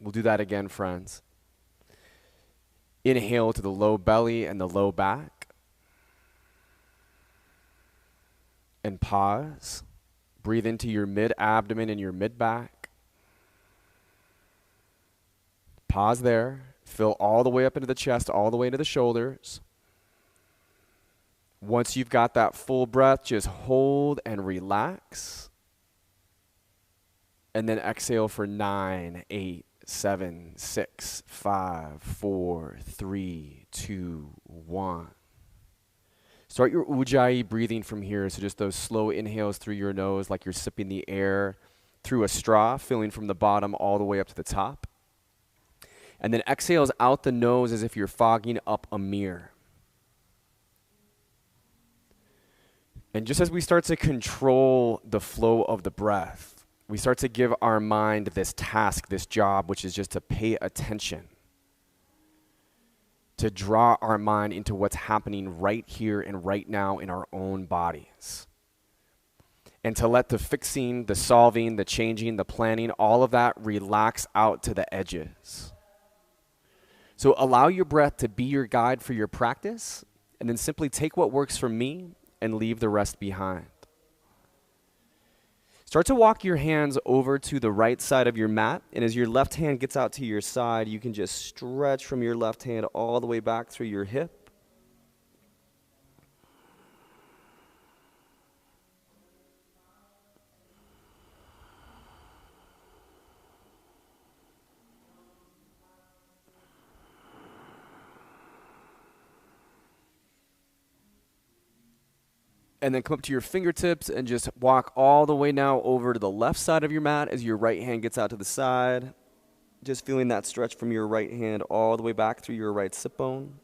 We'll do that again, friends. Inhale to the low belly and the low back. And pause. Breathe into your mid-abdomen and your mid-back. Pause there. Fill all the way up into the chest, all the way into the shoulders. Once you've got that full breath, just hold and relax. And then exhale for 9, 8, 7, 6, 5, 4, 3, 2, 1. Start your Ujjayi breathing from here. So just those slow inhales through your nose like you're sipping the air through a straw, filling from the bottom all the way up to the top. And then exhales out the nose as if you're fogging up a mirror. And just as we start to control the flow of the breath, we start to give our mind this task, this job, which is just to pay attention, to draw our mind into what's happening right here and right now in our own bodies. And to let the fixing, the solving, the changing, the planning, all of that relax out to the edges. So allow your breath to be your guide for your practice, and then simply take what works for me and leave the rest behind. Start to walk your hands over to the right side of your mat, and as your left hand gets out to your side, you can just stretch from your left hand all the way back through your hip. And then come up to your fingertips and just walk all the way now over to the left side of your mat as your right hand gets out to the side. Just feeling that stretch from your right hand all the way back through your right sit bone.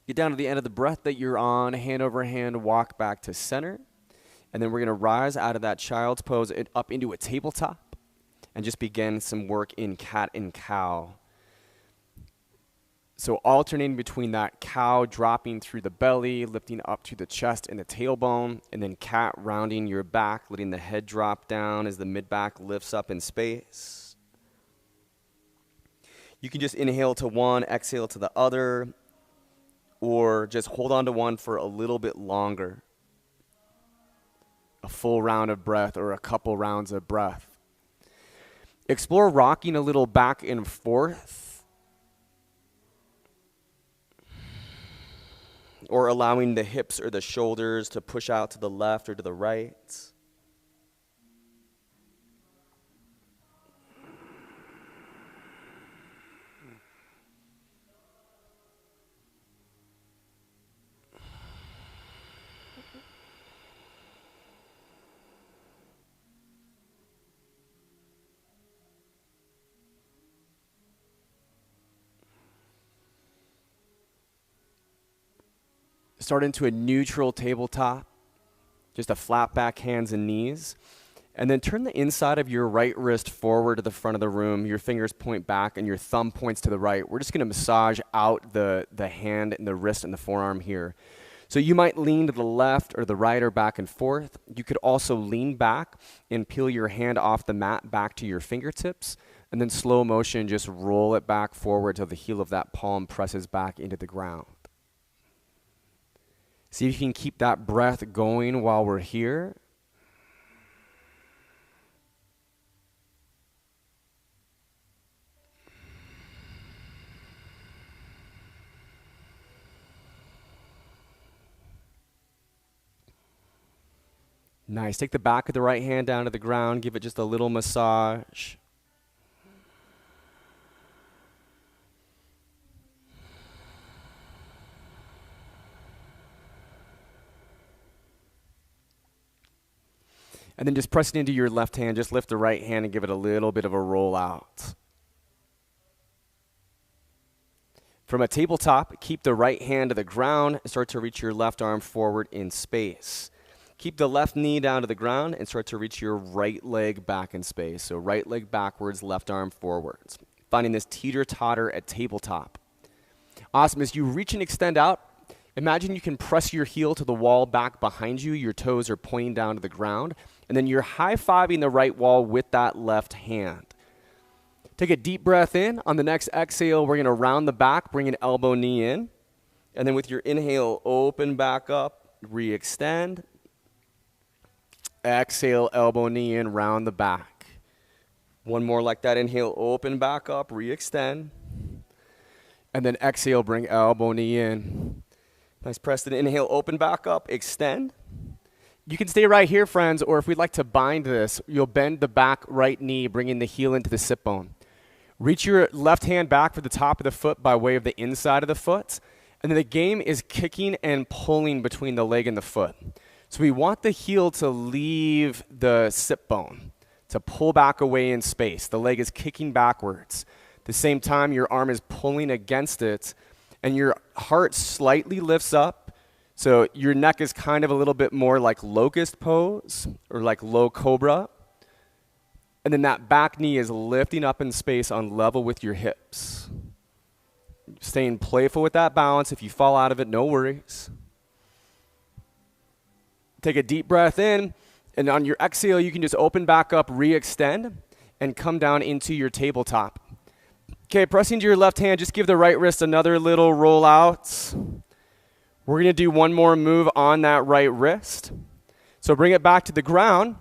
Get down to the end of the breath that you're on, hand over hand, walk back to center. And then we're going to rise out of that child's pose up into a tabletop and just begin some work in cat and cow. So alternating between that cow dropping through the belly, lifting up to the chest and the tailbone, and then cat rounding your back, letting the head drop down as the mid-back lifts up in space. You can just inhale to one, exhale to the other, or just hold on to one for a little bit longer. A full round of breath or a couple rounds of breath. Explore rocking a little back and forth, or allowing the hips or the shoulders to push out to the left or to the right. Start into a neutral tabletop, just a flat back, hands and knees. And then turn the inside of your right wrist forward to the front of the room. Your fingers point back and your thumb points to the right. We're just going to massage out the hand and the wrist and the forearm here. So you might lean to the left or the right or back and forth. You could also lean back and peel your hand off the mat back to your fingertips. And then slow motion, just roll it back forward till the heel of that palm presses back into the ground. See if you can keep that breath going while we're here. Nice. Take the back of the right hand down to the ground. Give it just a little massage. And then just press it into your left hand. Just lift the right hand and give it a little bit of a roll out. From a tabletop, keep the right hand to the ground and start to reach your left arm forward in space. Keep the left knee down to the ground and start to reach your right leg back in space. So right leg backwards, left arm forwards. Finding this teeter-totter at tabletop. Awesome. As you reach and extend out, imagine you can press your heel to the wall back behind you. Your toes are pointing down to the ground. And then you're high-fiving the right wall with that left hand. Take a deep breath in. On the next exhale, we're going to round the back, bring an elbow, knee in. And then with your inhale, open back up, re-extend. Exhale, elbow, knee in, round the back. One more like that. Inhale, open back up, re-extend. And then exhale, bring elbow, knee in. Nice, Preston. Inhale, open back up, extend. You can stay right here, friends, or if we'd like to bind this, you'll bend the back right knee, bringing the heel into the sit bone. Reach your left hand back for the top of the foot by way of the inside of the foot. And then the game is kicking and pulling between the leg and the foot. So we want the heel to leave the sit bone, to pull back away in space. The leg is kicking backwards. At the same time, your arm is pulling against it, and your heart slightly lifts up. So your neck is kind of a little bit more like locust pose or like low cobra. And then that back knee is lifting up in space on level with your hips. Staying playful with that balance. If you fall out of it, no worries. Take a deep breath in, and on your exhale, you can just open back up, re-extend, and come down into your tabletop. Okay, pressing to your left hand, just give the right wrist another little roll out. We're going to do one more move on that right wrist. So bring it back to the ground.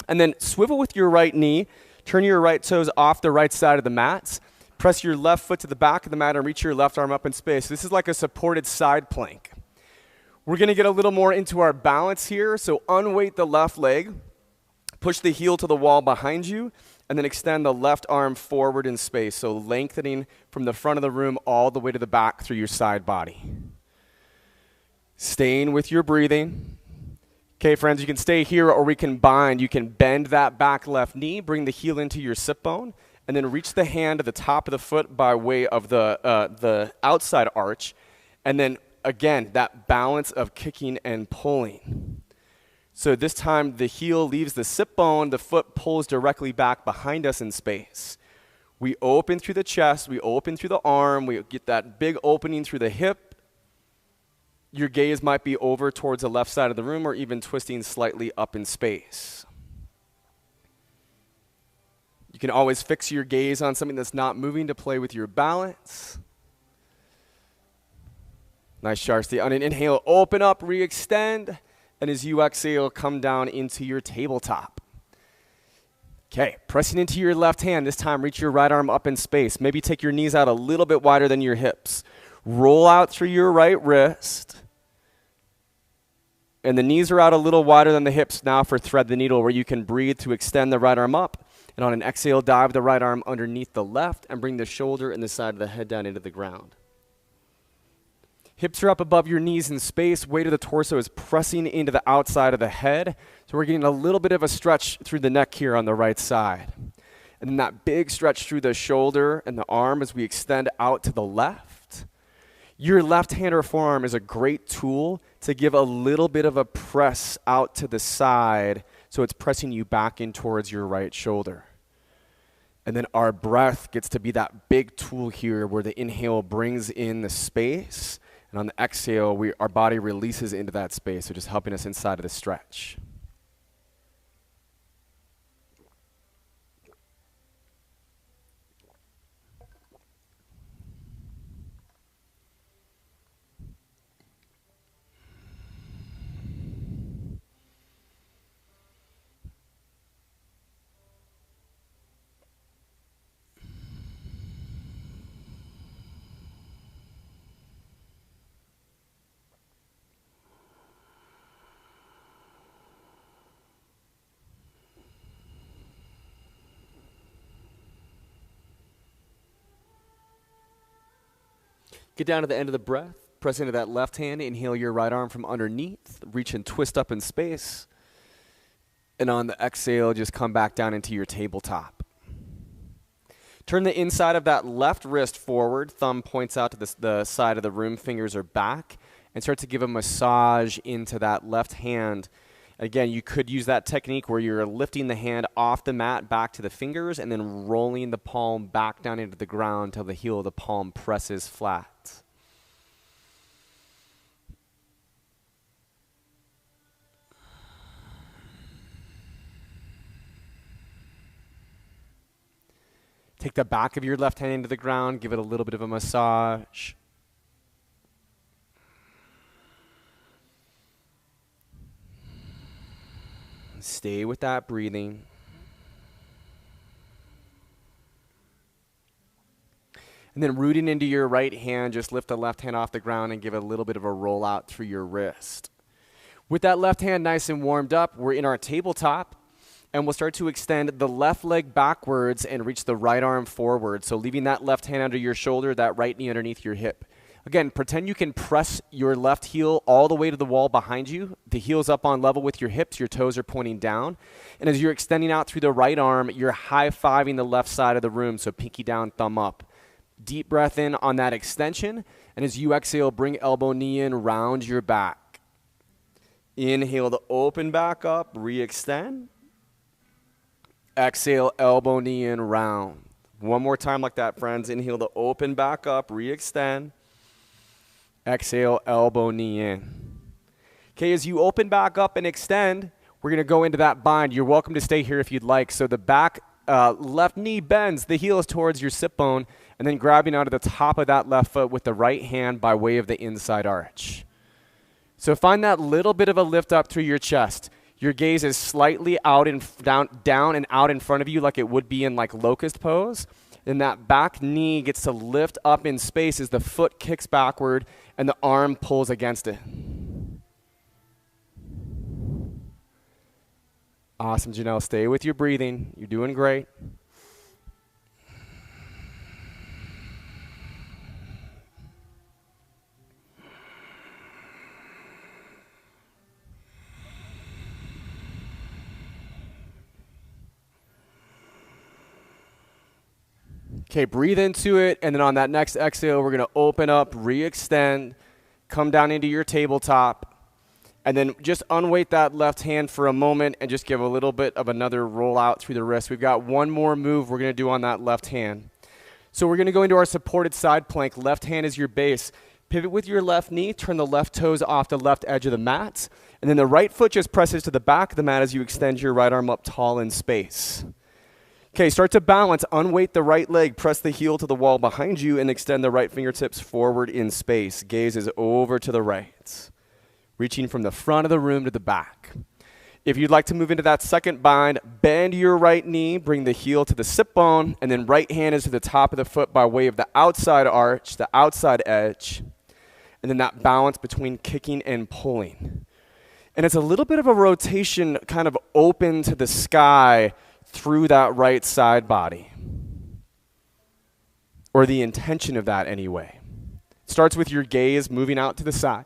And then swivel with your right knee, turn your right toes off the right side of the mat, press your left foot to the back of the mat and reach your left arm up in space. This is like a supported side plank. We're going to get a little more into our balance here, so unweight the left leg, push the heel to the wall behind you, and then extend the left arm forward in space, so lengthening from the front of the room all the way to the back through your side body. Staying with your breathing. Okay, friends, you can stay here or we can bind. You can bend that back left knee, bring the heel into your sit bone, and then reach the hand to the top of the foot by way of the outside arch. And then, again, that balance of kicking and pulling. So this time the heel leaves the sit bone, the foot pulls directly back behind us in space. We open through the chest, we open through the arm, we get that big opening through the hip. Your gaze might be over towards the left side of the room or even twisting slightly up in space. You can always fix your gaze on something that's not moving to play with your balance. Nice, Sharsti. On an inhale, open up, re-extend, and as you exhale, come down into your tabletop. Okay, pressing into your left hand. This time, reach your right arm up in space. Maybe take your knees out a little bit wider than your hips. Roll out through your right wrist. And the knees are out a little wider than the hips now for thread the needle, where you can breathe to extend the right arm up. And on an exhale, dive the right arm underneath the left and bring the shoulder and the side of the head down into the ground. Hips are up above your knees in space. Weight of the torso is pressing into the outside of the head. So we're getting a little bit of a stretch through the neck here on the right side. And then that big stretch through the shoulder and the arm as we extend out to the left. Your left hand or forearm is a great tool to give a little bit of a press out to the side so it's pressing you back in towards your right shoulder. And then our breath gets to be that big tool here where the inhale brings in the space, and on the exhale, our body releases into that space, so just helping us inside of the stretch. Get down to the end of the breath. Press into that left hand. Inhale your right arm from underneath. Reach and twist up in space. And on the exhale, just come back down into your tabletop. Turn the inside of that left wrist forward. Thumb points out to the side of the room. Fingers are back. And start to give a massage into that left hand. Again, you could use that technique where you're lifting the hand off the mat back to the fingers and then rolling the palm back down into the ground until the heel of the palm presses flat. Take the back of your left hand into the ground, give it a little bit of a massage. Stay with that breathing. And then rooting into your right hand, just lift the left hand off the ground and give it a little bit of a roll out through your wrist. With that left hand nice and warmed up, we're in our tabletop, and we'll start to extend the left leg backwards and reach the right arm forward. So leaving that left hand under your shoulder, that right knee underneath your hip. Again, pretend you can press your left heel all the way to the wall behind you. The heel's up on level with your hips. Your toes are pointing down. And as you're extending out through the right arm, you're high-fiving the left side of the room, so pinky down, thumb up. Deep breath in on that extension. And as you exhale, bring elbow, knee in, round your back. Inhale to open back up, re-extend. Exhale, elbow, knee in, round. One more time like that, friends. Inhale to open back up, re-extend. Exhale, elbow, knee in. Okay, as you open back up and extend, we're going to go into that bind. You're welcome to stay here if you'd like. So the back left knee bends, the heel is towards your sit bone, and then grabbing out of the top of that left foot with the right hand by way of the inside arch. So find that little bit of a lift up through your chest. Your gaze is slightly out and down and out in front of you like it would be in like locust pose. And that back knee gets to lift up in space as the foot kicks backward and the arm pulls against it. Awesome, Janelle. Stay with your breathing. You're doing great. Okay, breathe into it, and then on that next exhale, we're going to open up, re-extend, come down into your tabletop, and then just unweight that left hand for a moment and just give a little bit of another roll out through the wrist. We've got one more move we're going to do on that left hand. So we're going to go into our supported side plank. Left hand is your base. Pivot with your left knee, turn the left toes off the left edge of the mat, and then the right foot just presses to the back of the mat as you extend your right arm up tall in space. Okay, start to balance. Unweight the right leg. Press the heel to the wall behind you and extend the right fingertips forward in space. Gaze is over to the right, reaching from the front of the room to the back. If you'd like to move into that second bind, bend your right knee, bring the heel to the sit bone, and then right hand is to the top of the foot by way of the outside arch, the outside edge, and then that balance between kicking and pulling. And it's a little bit of a rotation kind of open to the sky through that right side body, or the intention of that anyway. It starts with your gaze moving out to the side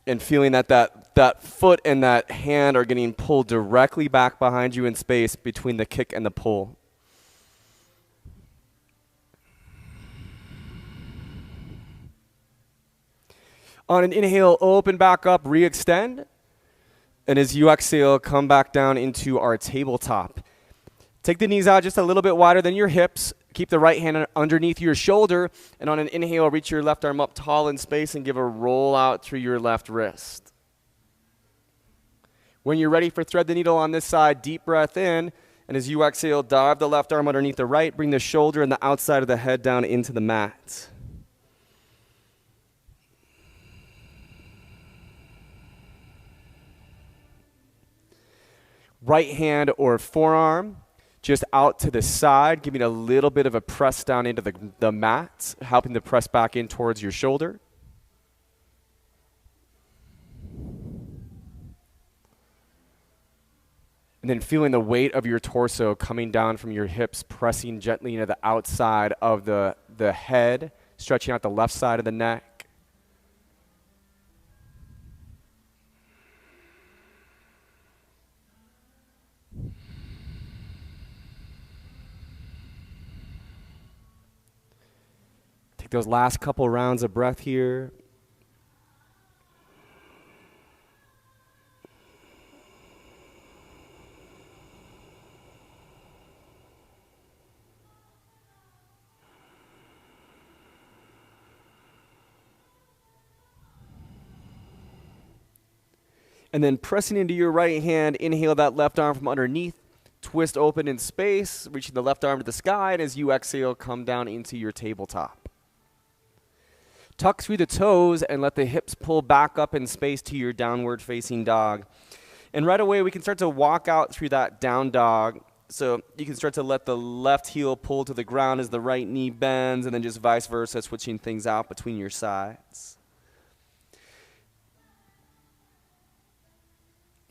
and feeling that foot and that hand are getting pulled directly back behind you in space between the kick and the pull. On an inhale, open back up, re-extend. And as you exhale, come back down into our tabletop. Take the knees out just a little bit wider than your hips. Keep the right hand underneath your shoulder. And on an inhale, reach your left arm up tall in space and give a roll out through your left wrist. When you're ready for thread the needle on this side, deep breath in. And as you exhale, dive the left arm underneath the right. Bring the shoulder and the outside of the head down into the mat. Right hand or forearm just out to the side, giving a little bit of a press down into the mat, helping to press back in towards your shoulder. And then feeling the weight of your torso coming down from your hips, pressing gently into the outside of the head, stretching out the left side of the neck. Take those last couple rounds of breath here. And then pressing into your right hand, inhale that left arm from underneath, twist open in space, reaching the left arm to the sky, and as you exhale, come down into your tabletop. Tuck through the toes and let the hips pull back up in space to your downward facing dog. And right away, we can start to walk out through that down dog. So you can start to let the left heel pull to the ground as the right knee bends, and then just vice versa, switching things out between your sides.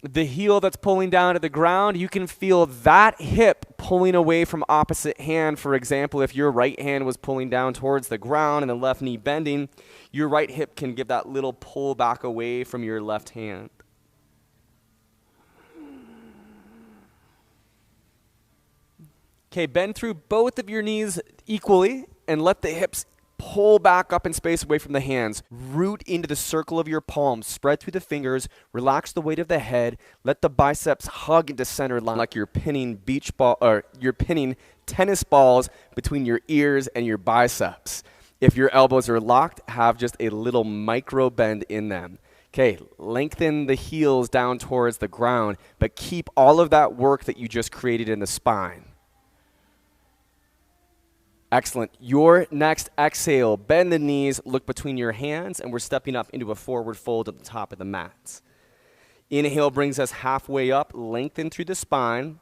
The heel that's pulling down to the ground, you can feel that hip pulling away from opposite hand. For example, if your right hand was pulling down towards the ground and the left knee bending, your right hip can give that little pull back away from your left hand. Okay, bend through both of your knees equally and let the hips pull back up in space away from the hands. Root into the circle of your palms. Spread through the fingers. Relax the weight of the head. Let the biceps hug into center line like you're pinning you're pinning tennis balls between your ears and your biceps. If your elbows are locked, have just a little micro bend in them. Okay, lengthen the heels down towards the ground, but keep all of that work that you just created in the spine. Excellent. Your next exhale, bend the knees, look between your hands, and we're stepping up into a forward fold at the top of the mat. Inhale brings us halfway up, lengthen through the spine.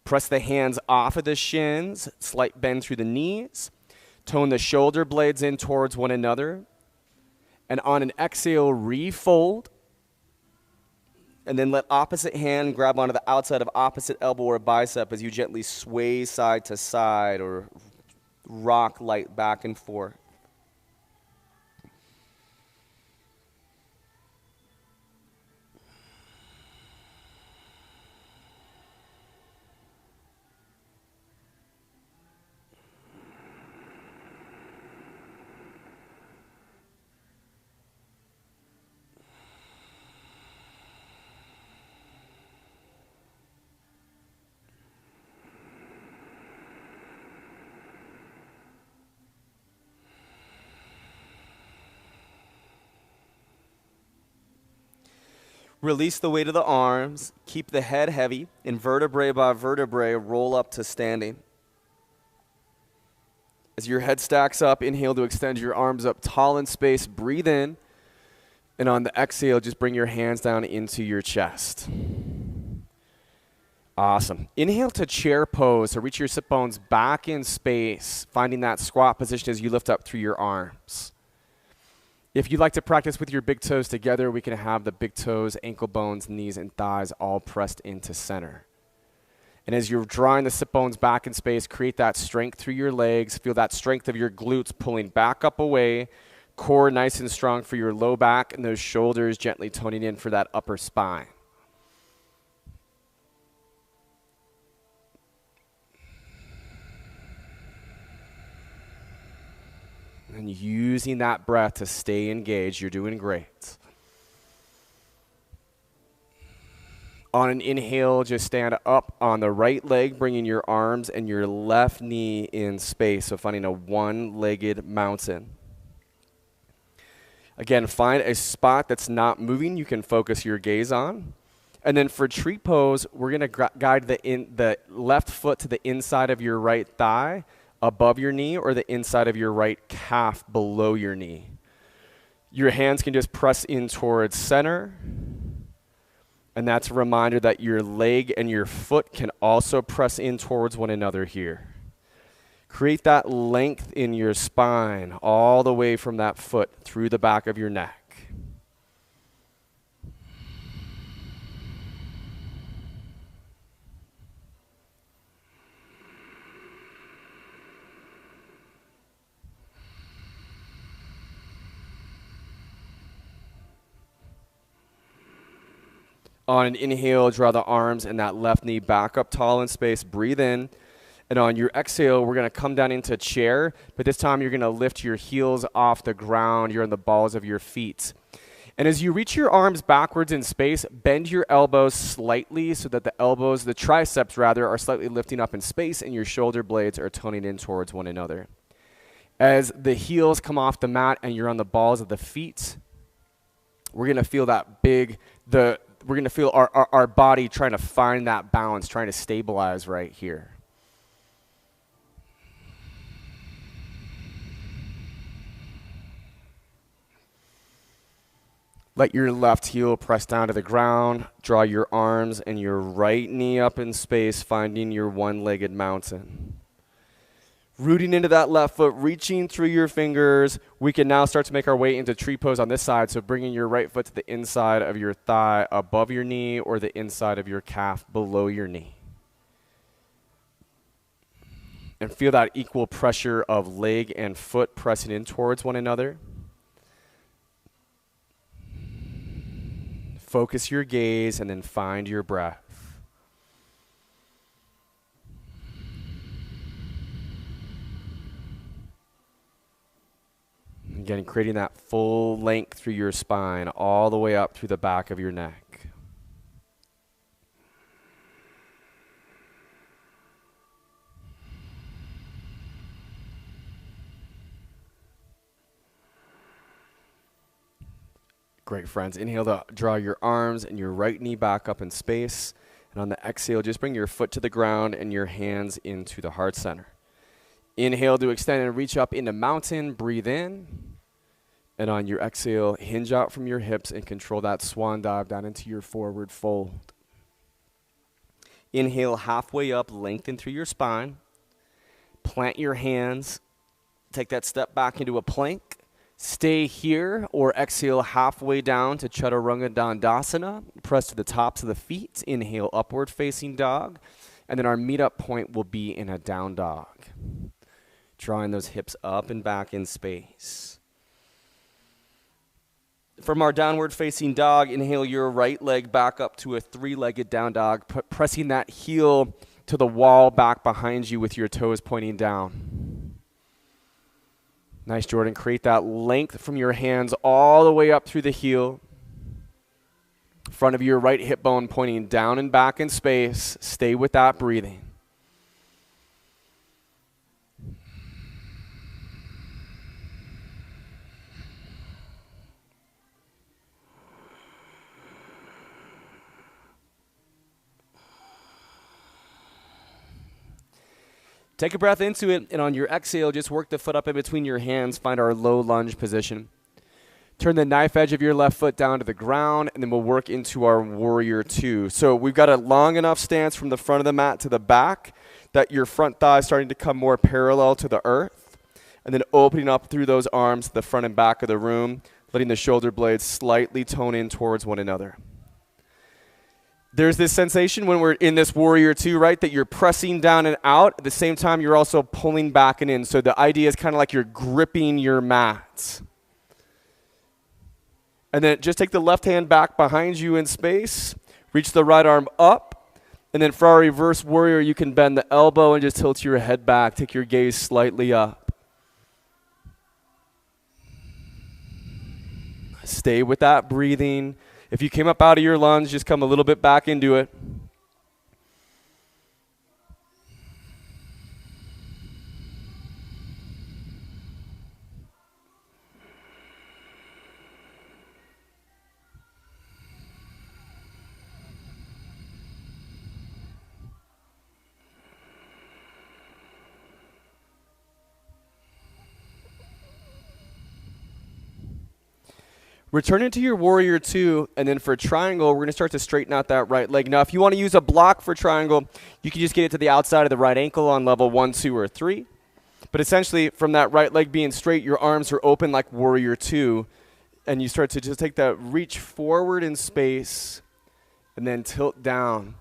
Press the hands off of the shins, slight bend through the knees. Tone the shoulder blades in towards one another. And on an exhale, refold. And then let opposite hand grab onto the outside of opposite elbow or bicep as you gently sway side to side or rock light back and forth. Release the weight of the arms. Keep the head heavy. And vertebrae by vertebrae, roll up to standing. As your head stacks up, inhale to extend your arms up tall in space. Breathe in. And on the exhale, just bring your hands down into your chest. Awesome. Inhale to chair pose. So reach your sit bones back in space, finding that squat position as you lift up through your arms. If you'd like to practice with your big toes together, we can have the big toes, ankle bones, knees, and thighs all pressed into center. And as you're drawing the sit bones back in space, create that strength through your legs. Feel that strength of your glutes pulling back up away. Core nice and strong for your low back, and those shoulders gently toning in for that upper spine. And using that breath to stay engaged, you're doing great. On an inhale, just stand up on the right leg, bringing your arms and your left knee in space, so finding a one-legged mountain. Again, find a spot that's not moving you can focus your gaze on. And then for tree pose, we're going to guide the left foot to the inside of your right thigh, above your knee, or the inside of your right calf below your knee. Your hands can just press in towards center. And that's a reminder that your leg and your foot can also press in towards one another here. Create that length in your spine all the way from that foot through the back of your neck. On an inhale, draw the arms and that left knee back up tall in space. Breathe in. And on your exhale, we're going to come down into chair, but this time you're going to lift your heels off the ground. You're on the balls of your feet. And as you reach your arms backwards in space, bend your elbows slightly so that the triceps rather, are slightly lifting up in space and your shoulder blades are toning in towards one another. As the heels come off the mat and you're on the balls of the feet, we're going to feel we're going to feel our body trying to find that balance, trying to stabilize right here. Let your left heel press down to the ground. Draw your arms and your right knee up in space, finding your one-legged mountain. Rooting into that left foot, reaching through your fingers. We can now start to make our way into tree pose on this side. So bringing your right foot to the inside of your thigh above your knee or the inside of your calf below your knee. And feel that equal pressure of leg and foot pressing in towards one another. Focus your gaze and then find your breath. Again, creating that full length through your spine, all the way up through the back of your neck. Great, friends. Inhale to draw your arms and your right knee back up in space. And on the exhale, just bring your foot to the ground and your hands into the heart center. Inhale to extend and reach up into mountain. Breathe in. And on your exhale, hinge out from your hips and control that swan dive down into your forward fold. Inhale halfway up, lengthen through your spine. Plant your hands. Take that step back into a plank. Stay here or exhale halfway down to Chaturanga Dandasana. Press to the tops of the feet. Inhale, upward facing dog. And then our meetup point will be in a down dog. Drawing those hips up and back in space. From our downward facing dog, inhale your right leg back up to a three-legged down dog, pressing that heel to the wall back behind you with your toes pointing down. Nice, Jordan. Create that length from your hands all the way up through the heel. Front of your right hip bone pointing down and back in space. Stay with that breathing. Take a breath into it, and on your exhale, just work the foot up in between your hands. Find our low lunge position. Turn the knife edge of your left foot down to the ground, and then we'll work into our warrior two. So we've got a long enough stance from the front of the mat to the back that your front thigh is starting to come more parallel to the earth, and then opening up through those arms to the front and back of the room, letting the shoulder blades slightly tone in towards one another. There's this sensation when we're in this warrior two, right, that you're pressing down and out. At the same time, you're also pulling back and in. So the idea is kind of like you're gripping your mat. And then just take the left hand back behind you in space. Reach the right arm up. And then for our reverse warrior, you can bend the elbow and just tilt your head back. Take your gaze slightly up. Stay with that breathing. If you came up out of your lunge, just come a little bit back into it. Return into your warrior two, and then for triangle, we're going to start to straighten out that right leg. Now, if you want to use a block for triangle, you can just get it to the outside of the right ankle on level 1, 2, or 3. But essentially, from that right leg being straight, your arms are open like warrior two, and you start to just take that reach forward in space, and then tilt down.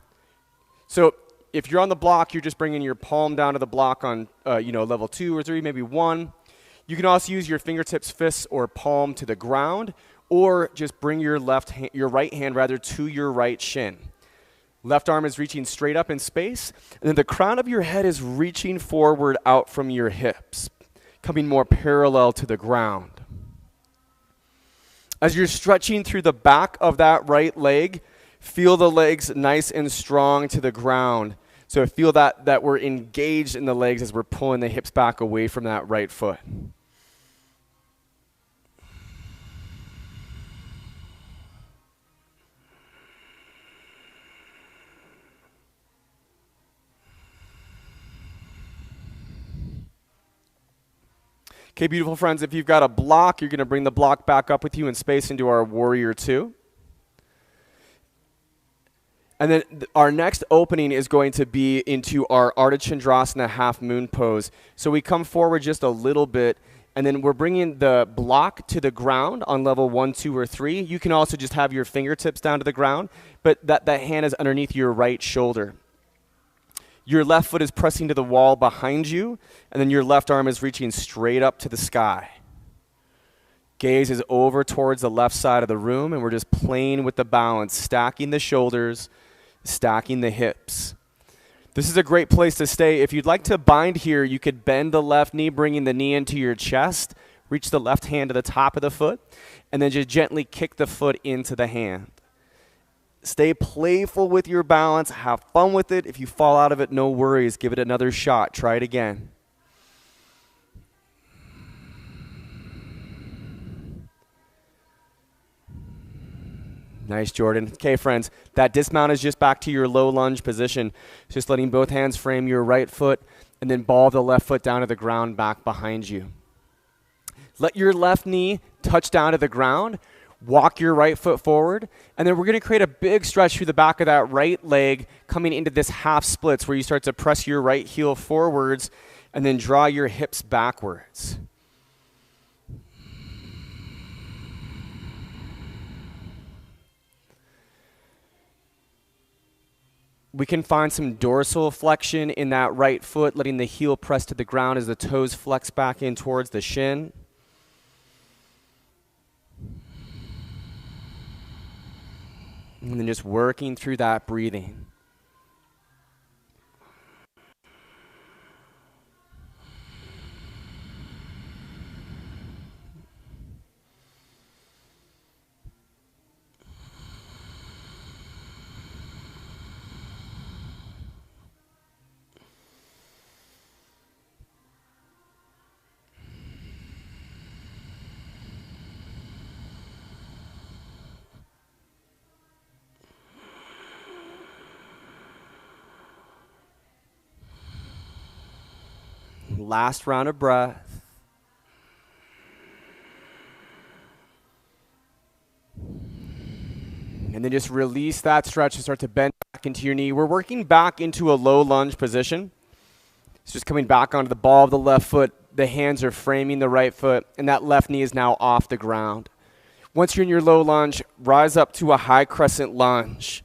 So if you're on the block, you're just bringing your palm down to the block on level 2 or 3, maybe 1. You can also use your fingertips, fists, or palm to the ground, or just bring your right hand to your right shin. Left arm is reaching straight up in space, and then the crown of your head is reaching forward out from your hips, coming more parallel to the ground. As you're stretching through the back of that right leg, feel the legs nice and strong to the ground. So feel that we're engaged in the legs as we're pulling the hips back away from that right foot. Okay, beautiful friends, if you've got a block, you're going to bring the block back up with you in space into our warrior two. And then our next opening is going to be into our Ardha Chandrasana half moon pose. So we come forward just a little bit, and then we're bringing the block to the ground on level 1, 2, or 3. You can also just have your fingertips down to the ground, but that hand is underneath your right shoulder. Your left foot is pressing to the wall behind you, and then your left arm is reaching straight up to the sky. Gaze is over towards the left side of the room, and we're just playing with the balance, stacking the shoulders, stacking the hips. This is a great place to stay. If you'd like to bind here, you could bend the left knee, bringing the knee into your chest, reach the left hand to the top of the foot, and then just gently kick the foot into the hand. Stay playful with your balance. Have fun with it. If you fall out of it, no worries. Give it another shot. Try it again. Nice, Jordan. Okay, friends, that dismount is just back to your low lunge position. Just letting both hands frame your right foot and then ball the left foot down to the ground back behind you. Let your left knee touch down to the ground. Walk your right foot forward, and then we're going to create a big stretch through the back of that right leg, coming into this half splits where you start to press your right heel forwards and then draw your hips backwards. We can find some dorsal flexion in that right foot, letting the heel press to the ground as the toes flex back in towards the shin. And then just working through that breathing. Last round of breath. And then just release that stretch and start to bend back into your knee. We're working back into a low lunge position. It's just coming back onto the ball of the left foot. The hands are framing the right foot, and that left knee is now off the ground. Once you're in your low lunge, rise up to a high crescent lunge,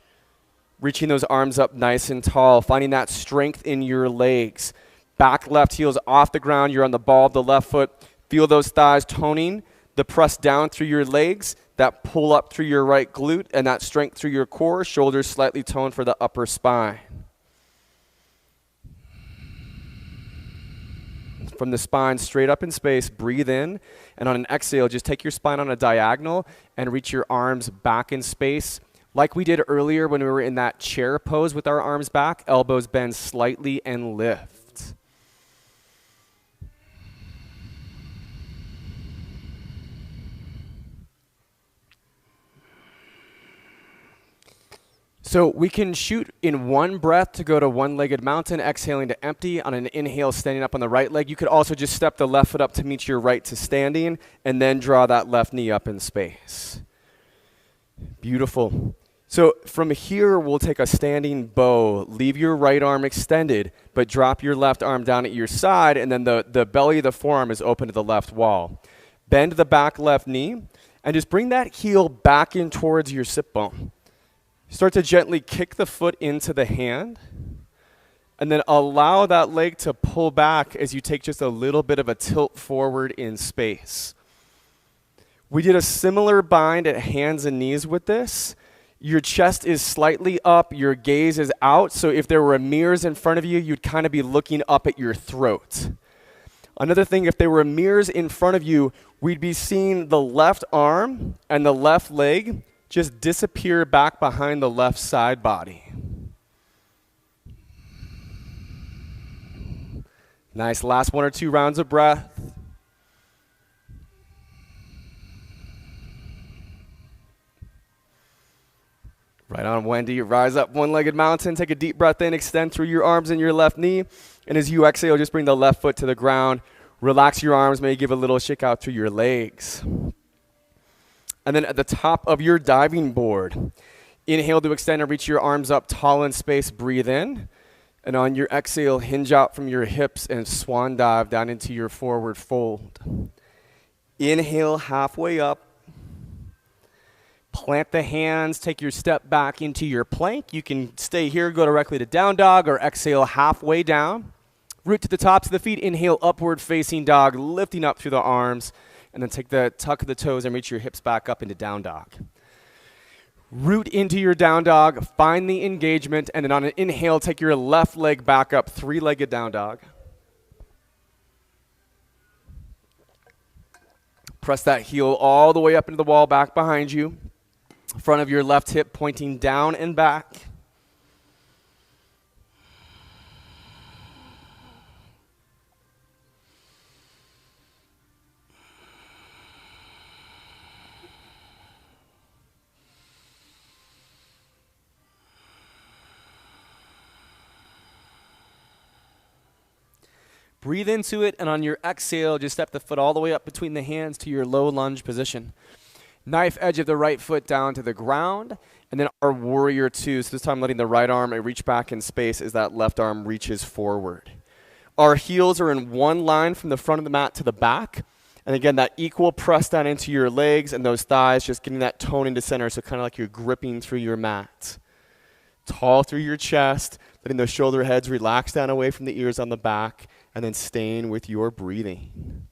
reaching those arms up nice and tall, finding that strength in your legs. Back left heel's off the ground. You're on the ball of the left foot. Feel those thighs toning, the press down through your legs, that pull up through your right glute, and that strength through your core. Shoulders slightly toned for the upper spine. From the spine straight up in space, breathe in, and on an exhale, just take your spine on a diagonal and reach your arms back in space. Like we did earlier when we were in that chair pose with our arms back, elbows bend slightly and lift. So we can shoot in one breath to go to one-legged mountain, exhaling to empty. On an inhale, standing up on the right leg. You could also just step the left foot up to meet your right to standing, and then draw that left knee up in space. Beautiful. So from here, we'll take a standing bow. Leave your right arm extended, but drop your left arm down at your side, and then the belly of the forearm is open to the left wall. Bend the back left knee, and just bring that heel back in towards your sit bone. Start to gently kick the foot into the hand, and then allow that leg to pull back as you take just a little bit of a tilt forward in space. We did a similar bind at hands and knees with this. Your chest is slightly up, your gaze is out, so if there were mirrors in front of you, you'd kind of be looking up at your throat. Another thing, if there were mirrors in front of you, we'd be seeing the left arm and the left leg just disappear back behind the left side body. Nice, last 1 or 2 rounds of breath. Right on, Wendy. Rise up, one-legged mountain. Take a deep breath in. Extend through your arms and your left knee. And as you exhale, just bring the left foot to the ground. Relax your arms. Maybe give a little shake out through your legs. And then at the top of your diving board, inhale to extend and reach your arms up tall in space. Breathe in. And on your exhale, hinge out from your hips and swan dive down into your forward fold. Inhale halfway up. Plant the hands, take your step back into your plank. You can stay here, go directly to down dog, or exhale halfway down. Root to the tops of the feet, inhale upward facing dog, lifting up through the arms, and then take the tuck of the toes and reach your hips back up into down dog. Root into your down dog, find the engagement, and then on an inhale, take your left leg back up, 3-legged down dog. Press that heel all the way up into the wall, back behind you. Front of your left hip pointing down and back. Breathe into it, and on your exhale, just step the foot all the way up between the hands to your low lunge position. Knife edge of the right foot down to the ground, and then our warrior two. So this time letting the right arm reach back in space as that left arm reaches forward. Our heels are in one line from the front of the mat to the back. And again, that equal press down into your legs and those thighs, just getting that tone into center, so kind of like you're gripping through your mat. Tall through your chest, letting those shoulder heads relax down away from the ears on the back, and then staying with your breathing.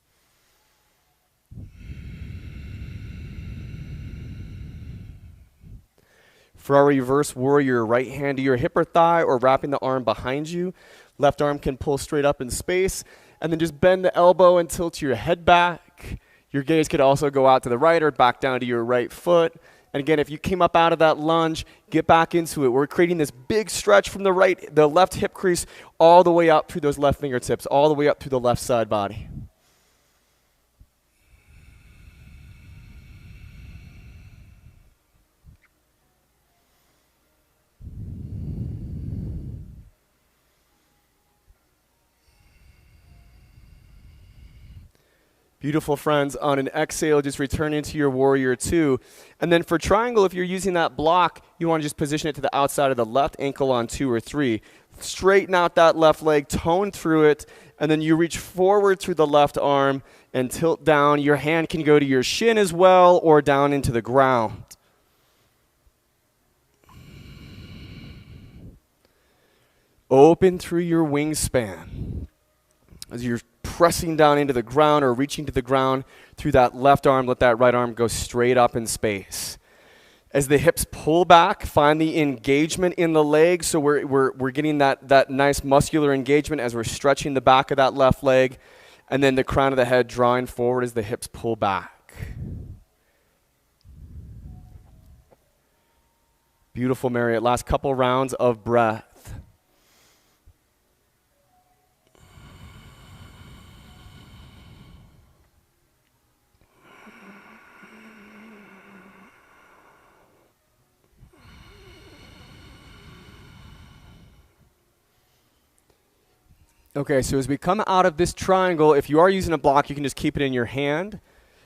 For our reverse warrior, right hand to your hip or thigh or wrapping the arm behind you. Left arm can pull straight up in space. And then just bend the elbow and tilt your head back. Your gaze could also go out to the right or back down to your right foot. And again, if you came up out of that lunge, get back into it. We're creating this big stretch from the left hip crease all the way up through those left fingertips, all the way up through the left side body. Beautiful, friends. On an exhale, just return into your warrior two. And then for triangle, if you're using that block, you want to just position it to the outside of the left ankle on 2 or 3. Straighten out that left leg, tone through it, and then you reach forward through the left arm and tilt down. Your hand can go to your shin as well or down into the ground. Open through your wingspan. As you're pressing down into the ground or reaching to the ground through that left arm, let that right arm go straight up in space. As the hips pull back, find the engagement in the legs. So we're getting that nice muscular engagement as we're stretching the back of that left leg. And then the crown of the head drawing forward as the hips pull back. Beautiful, Marriott. Last couple rounds of breath. Okay, so as we come out of this triangle, if you are using a block, you can just keep it in your hand.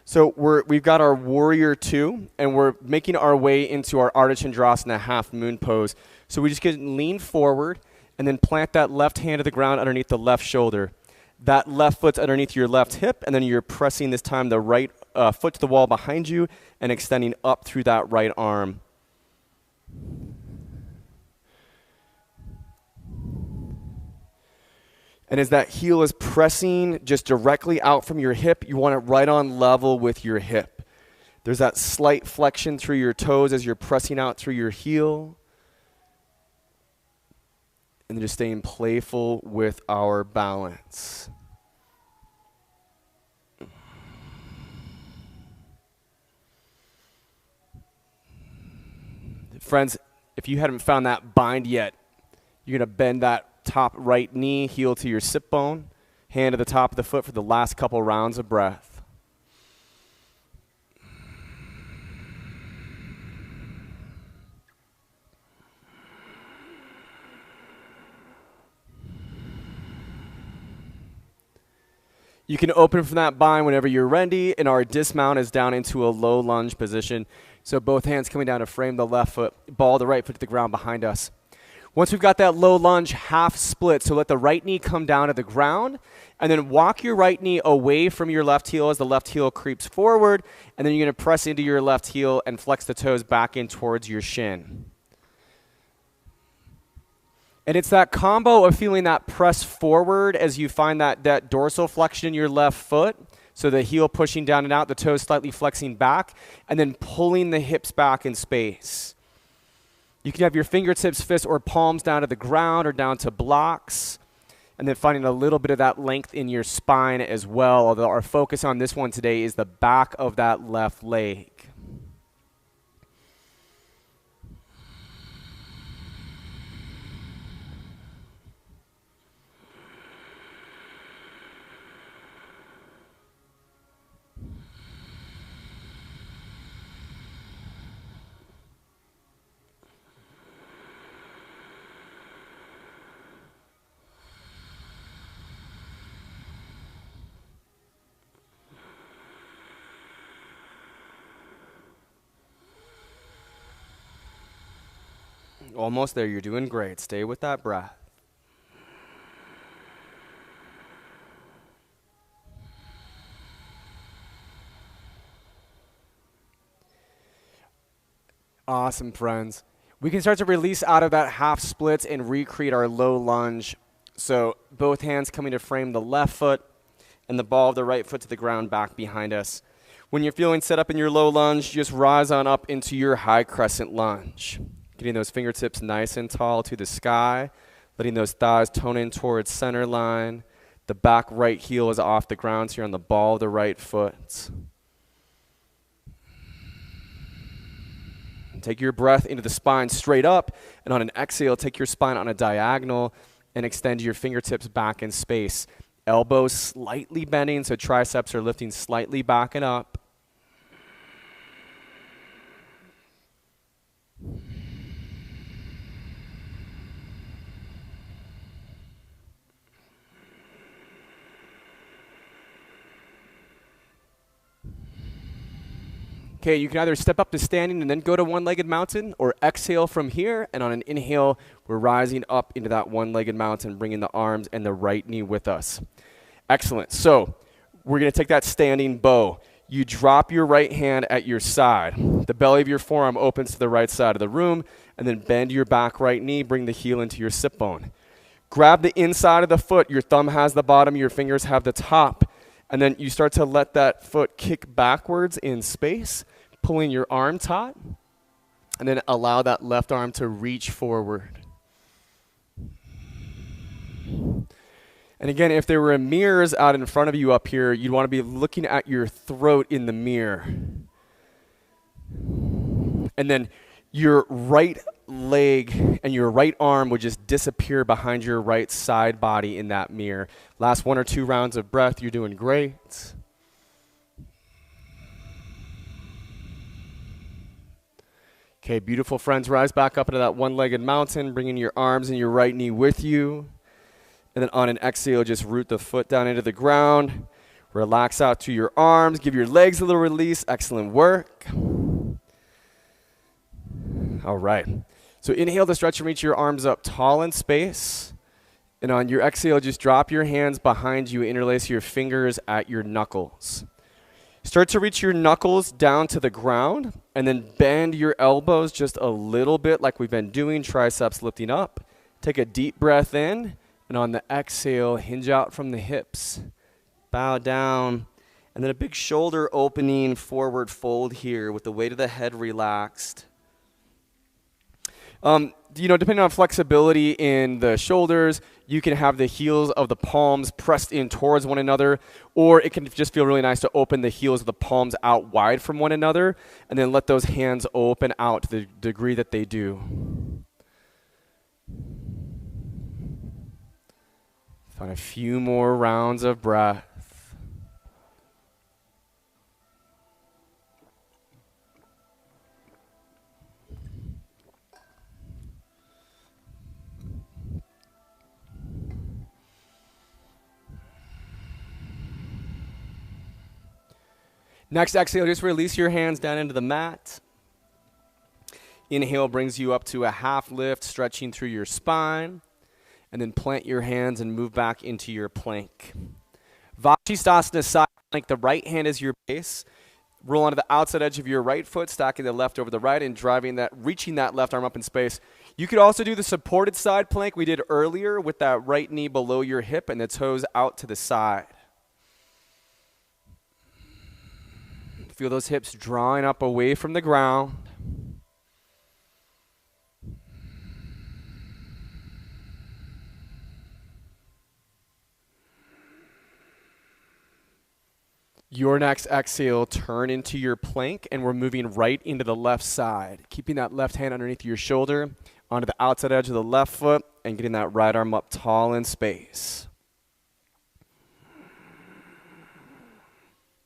So we've got our warrior two, and we're making our way into our Ardha Chandrasana half moon pose. So we just get lean forward, and then plant that left hand to the ground underneath the left shoulder. That left foot's underneath your left hip, and then you're pressing this time the right foot to the wall behind you and extending up through that right arm. And as that heel is pressing just directly out from your hip, you want it right on level with your hip. There's that slight flexion through your toes as you're pressing out through your heel. And then just staying playful with our balance. Friends, if you haven't found that bind yet, you're going to bend that top right knee, heel to your sit bone, hand to the top of the foot for the last couple rounds of breath. You can open from that bind whenever you're ready, and our dismount is down into a low lunge position. So both hands coming down to frame the left foot, ball the right foot to the ground behind us. Once we've got that low lunge, half split, so let the right knee come down to the ground, and then walk your right knee away from your left heel as the left heel creeps forward, and then you're going to press into your left heel and flex the toes back in towards your shin. And it's that combo of feeling that press forward as you find that dorsal flexion in your left foot. So the heel pushing down and out, the toes slightly flexing back, and then pulling the hips back in space. You can have your fingertips, fists, or palms down to the ground or down to blocks. And then finding a little bit of that length in your spine as well, although our focus on this one today is the back of that left leg. Almost there. You're doing great. Stay with that breath. Awesome, friends. We can start to release out of that half splits and recreate our low lunge. So both hands coming to frame the left foot and the ball of the right foot to the ground back behind us. When you're feeling set up in your low lunge, just rise on up into your high crescent lunge. Getting those fingertips nice and tall to the sky, letting those thighs tone in towards center line. The back right heel is off the ground, so you're on the ball of the right foot. And take your breath into the spine straight up, and on an exhale, take your spine on a diagonal and extend your fingertips back in space. Elbows slightly bending, so triceps are lifting slightly back and up. Okay, you can either step up to standing and then go to one-legged mountain, or exhale from here, and on an inhale, we're rising up into that one-legged mountain, bringing the arms and the right knee with us. Excellent. So we're going to take that standing bow. You drop your right hand at your side. The belly of your forearm opens to the right side of the room, and then bend your back right knee, bring the heel into your sit bone. Grab the inside of the foot. Your thumb has the bottom, your fingers have the top. And then you start to let that foot kick backwards in space, pulling your arm taut, and then allow that left arm to reach forward. And again, if there were mirrors out in front of you up here, you'd want to be looking at your throat in the mirror. And then your right leg and your right arm would just disappear behind your right side body in that mirror. Last 1 or 2 rounds of breath. You're doing great. Okay, beautiful, friends. Rise back up into that one-legged mountain, bringing your arms and your right knee with you. And then on an exhale, just root the foot down into the ground. Relax out to your arms. Give your legs a little release. Excellent work. All right. So inhale to stretch and reach your arms up tall in space. And on your exhale, just drop your hands behind you. Interlace your fingers at your knuckles. Start to reach your knuckles down to the ground, and then bend your elbows just a little bit like we've been doing, triceps lifting up. Take a deep breath in, and on the exhale, hinge out from the hips. Bow down, And then a big shoulder opening forward fold here with the weight of the head relaxed. Depending on flexibility in the shoulders, you can have the heels of the palms pressed in towards one another, or it can just feel really nice to open the heels of the palms out wide from one another, and then let those hands open out to the degree that they do. Find a few more rounds of breath. Next exhale, just release your hands down into the mat. Inhale brings you up to a half lift, stretching through your spine. And then plant your hands and move back into your plank. Vashisthasana side plank, the right hand is your base. Roll onto the outside edge of your right foot, stacking the left over the right and reaching that left arm up in space. You could also do the supported side plank we did earlier with that right knee below your hip and the toes out to the side. Feel those hips drawing up away from the ground. Your next exhale, turn into your plank, and we're moving right into the left side. Keeping that left hand underneath your shoulder, onto the outside edge of the left foot, and getting that right arm up tall in space.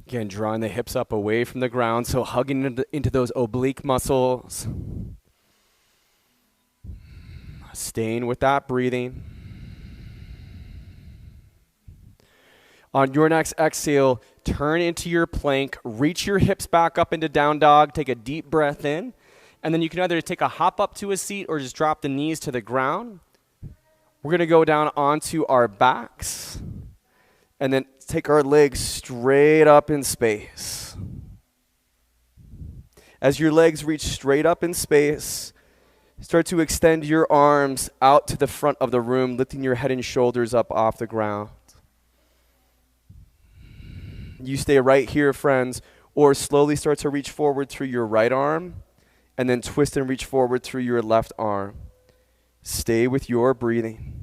Again, drawing the hips up away from the ground, so hugging into those oblique muscles. Staying with that breathing. On your next exhale, turn into your plank, reach your hips back up into down dog, take a deep breath in, and then you can either take a hop up to a seat or just drop the knees to the ground. We're going to go down onto our backs and then take our legs straight up in space. As your legs reach straight up in space, start to extend your arms out to the front of the room, lifting your head and shoulders up off the ground. You stay right here, friends, or slowly start to reach forward through your right arm and then twist and reach forward through your left arm. Stay with your breathing.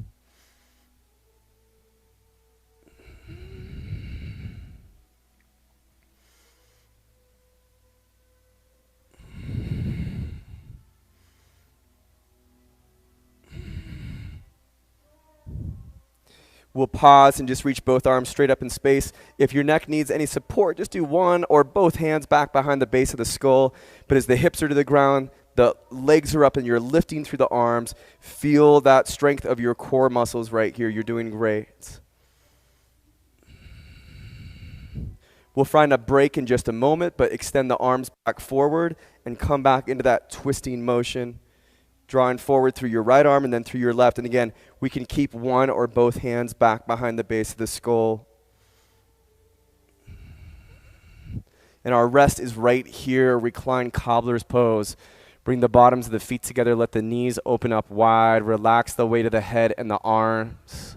We'll pause and just reach both arms straight up in space. If your neck needs any support, just do one or both hands back behind the base of the skull. But as the hips are to the ground, the legs are up and you're lifting through the arms. Feel that strength of your core muscles right here. You're doing great. We'll find a break in just a moment, but extend the arms back forward and come back into that twisting motion. Drawing forward through your right arm and then through your left. And again, we can keep one or both hands back behind the base of the skull. And our rest is right here, reclined cobbler's pose. Bring the bottoms of the feet together, let the knees open up wide, relax the weight of the head and the arms.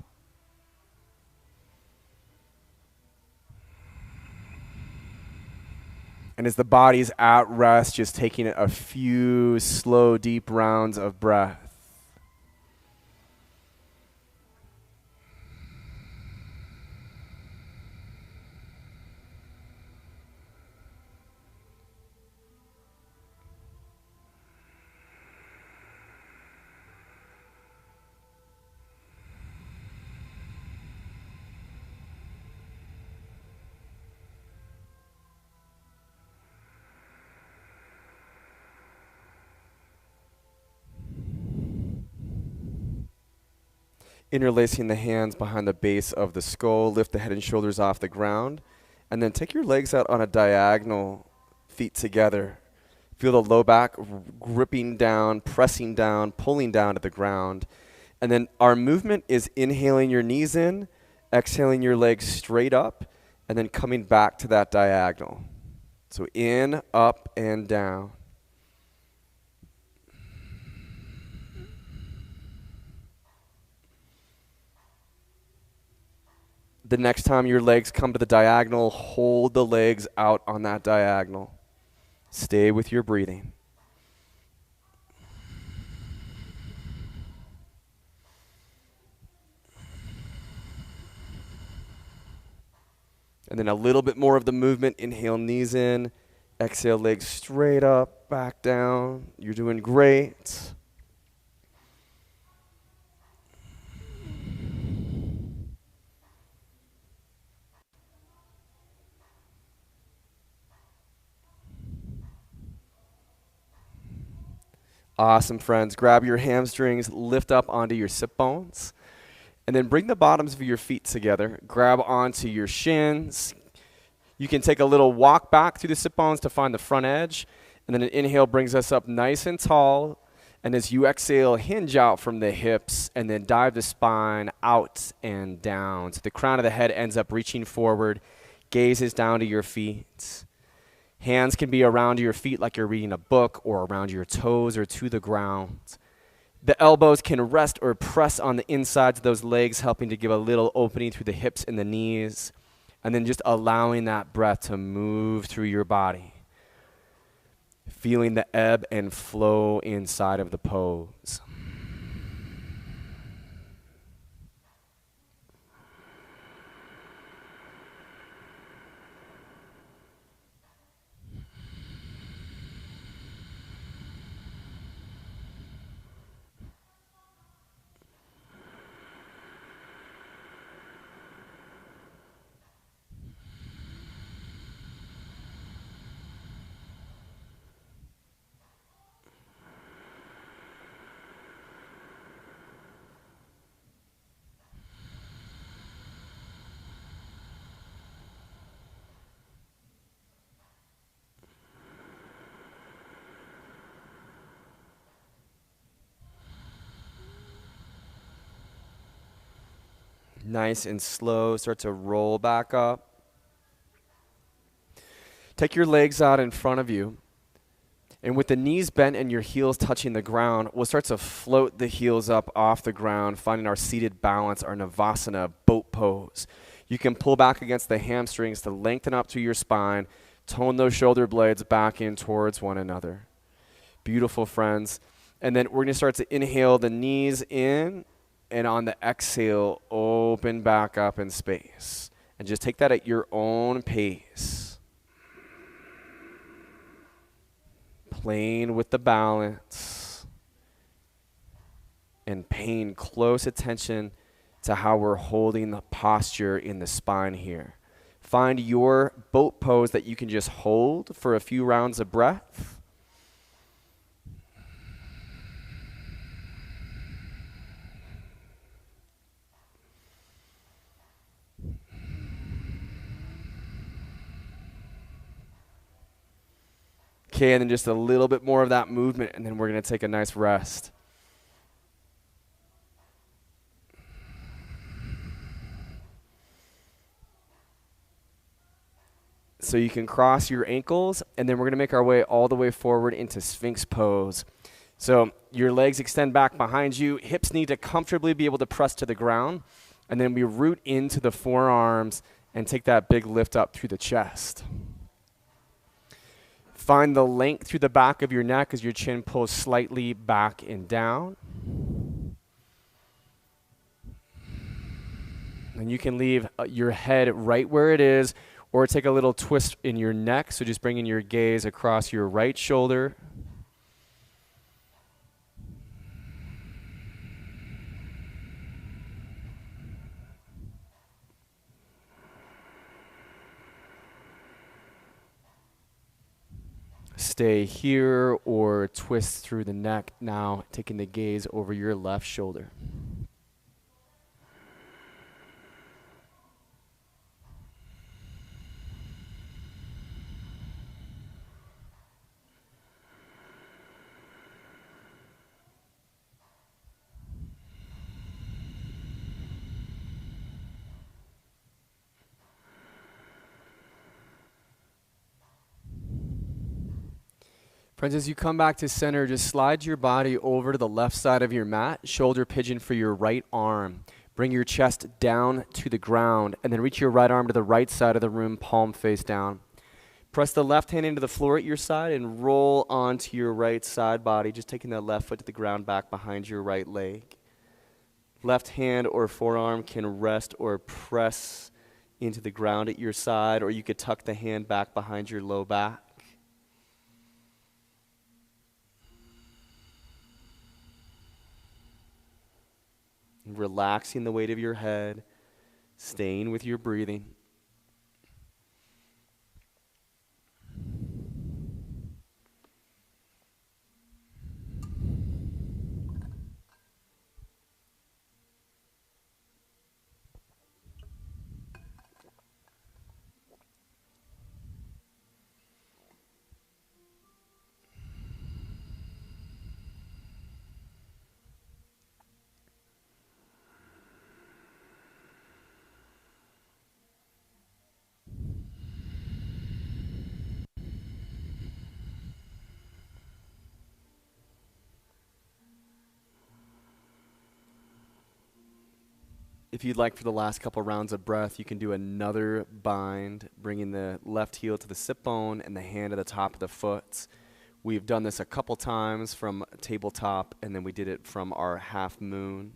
And as the body's at rest, just taking a few slow, deep rounds of breath. Interlacing the hands behind the base of the skull, lift the head and shoulders off the ground, and then take your legs out on a diagonal, feet together. Feel the low back gripping down, pressing down, pulling down to the ground. And then our movement is inhaling your knees in, exhaling your legs straight up, and then coming back to that diagonal. So in, up, and down. The next time your legs come to the diagonal, hold the legs out on that diagonal. Stay with your breathing. And then a little bit more of the movement. Inhale, knees in. Exhale, legs straight up, back down. You're doing great. Awesome, friends. Grab your hamstrings, lift up onto your sit bones, and then bring the bottoms of your feet together. Grab onto your shins. You can take a little walk back through the sit bones to find the front edge, and then an inhale brings us up nice and tall. And as you exhale, hinge out from the hips, and then dive the spine out and down. So the crown of the head ends up reaching forward, gaze is down to your feet. Hands can be around your feet like you're reading a book, or around your toes or to the ground. The elbows can rest or press on the insides of those legs, helping to give a little opening through the hips and the knees. And then just allowing that breath to move through your body. Feeling the ebb and flow inside of the pose. Nice and slow, start to roll back up. Take your legs out in front of you. And with the knees bent and your heels touching the ground, we'll start to float the heels up off the ground, finding our seated balance, our Navasana boat pose. You can pull back against the hamstrings to lengthen up through your spine, tone those shoulder blades back in towards one another. Beautiful, friends. And then we're going to start to inhale the knees in, and on the exhale, open back up in space. And just take that at your own pace. Playing with the balance. And paying close attention to how we're holding the posture in the spine here. Find your boat pose that you can just hold for a few rounds of breath. Okay, and then just a little bit more of that movement, and then we're going to take a nice rest. So you can cross your ankles, and then we're going to make our way all the way forward into Sphinx pose. So your legs extend back behind you. Hips need to comfortably be able to press to the ground, and then we root into the forearms and take that big lift up through the chest. Find the length through the back of your neck as your chin pulls slightly back and down. And you can leave your head right where it is, or take a little twist in your neck. So just bringing your gaze across your right shoulder. Stay here or twist through the neck now, taking the gaze over your left shoulder. Friends, as you come back to center, just slide your body over to the left side of your mat, shoulder pigeon for your right arm. Bring your chest down to the ground, and then reach your right arm to the right side of the room, palm face down. Press the left hand into the floor at your side and roll onto your right side body, just taking that left foot to the ground back behind your right leg. Left hand or forearm can rest or press into the ground at your side, or you could tuck the hand back behind your low back. Relaxing the weight of your head, staying with your breathing. If you'd like, for the last couple rounds of breath, you can do another bind, bringing the left heel to the sit bone and the hand to the top of the foot. We've done this a couple times from tabletop, and then we did it from our half moon.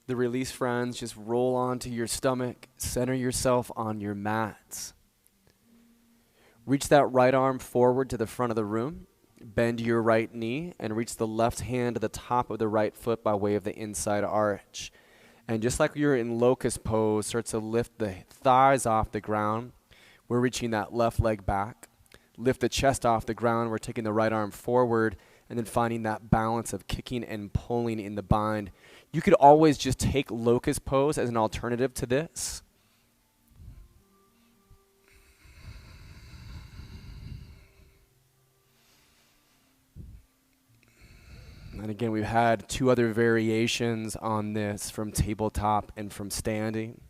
The release, friends, just roll onto your stomach, center yourself on your mat. Reach that right arm forward to the front of the room, bend your right knee, and reach the left hand to the top of the right foot by way of the inside arch. And just like you're in locust pose, start to lift the thighs off the ground. We're reaching that left leg back. Lift the chest off the ground. We're taking the right arm forward, and then finding that balance of kicking and pulling in the bind. You could always just take locust pose as an alternative to this. And again, we've had two other variations on this from tabletop and from standing.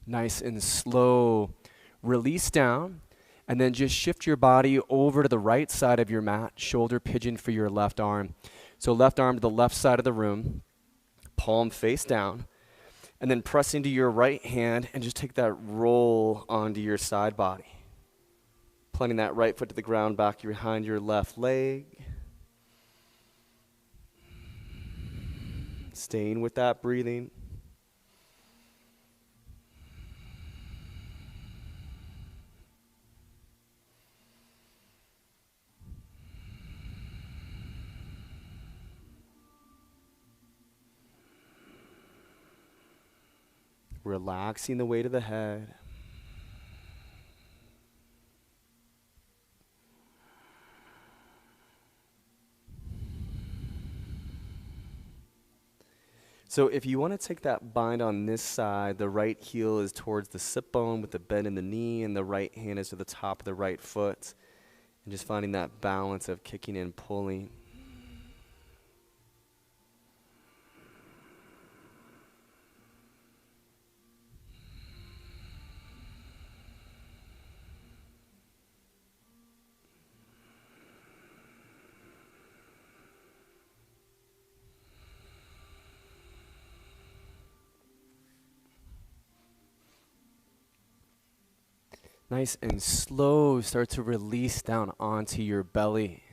Nice and slow release down, and then just shift your body over to the right side of your mat, shoulder pigeon for your left arm. So left arm to the left side of the room, palm face down, and then press into your right hand and just take that roll onto your side body. Planting that right foot to the ground back behind your left leg. Staying with that breathing. Relaxing the weight of the head. So if you want to take that bind on this side, the right heel is towards the sit bone with the bend in the knee, and the right hand is to the top of the right foot. And just finding that balance of kicking and pulling. Nice and slow, start to release down onto your belly.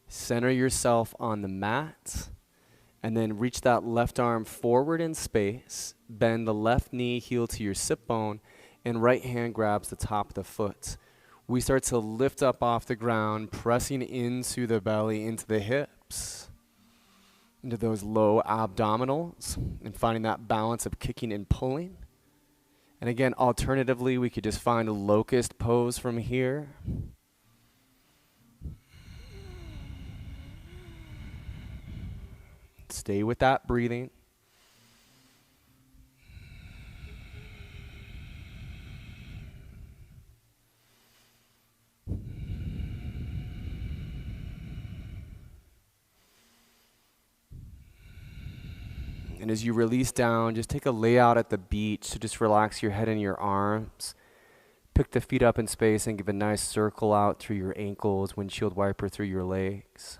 Center yourself on the mat, and then reach that left arm forward in space. Bend the left knee, heel to your sit bone, and right hand grabs the top of the foot. We start to lift up off the ground, pressing into the belly, into the hips, into those low abdominals, and finding that balance of kicking and pulling. And again, alternatively, we could just find a locust pose from here. Stay with that breathing. And as you release down, just take a layout at the beach. So just relax your head and your arms. Pick the feet up in space and give a nice circle out through your ankles, windshield wiper through your legs.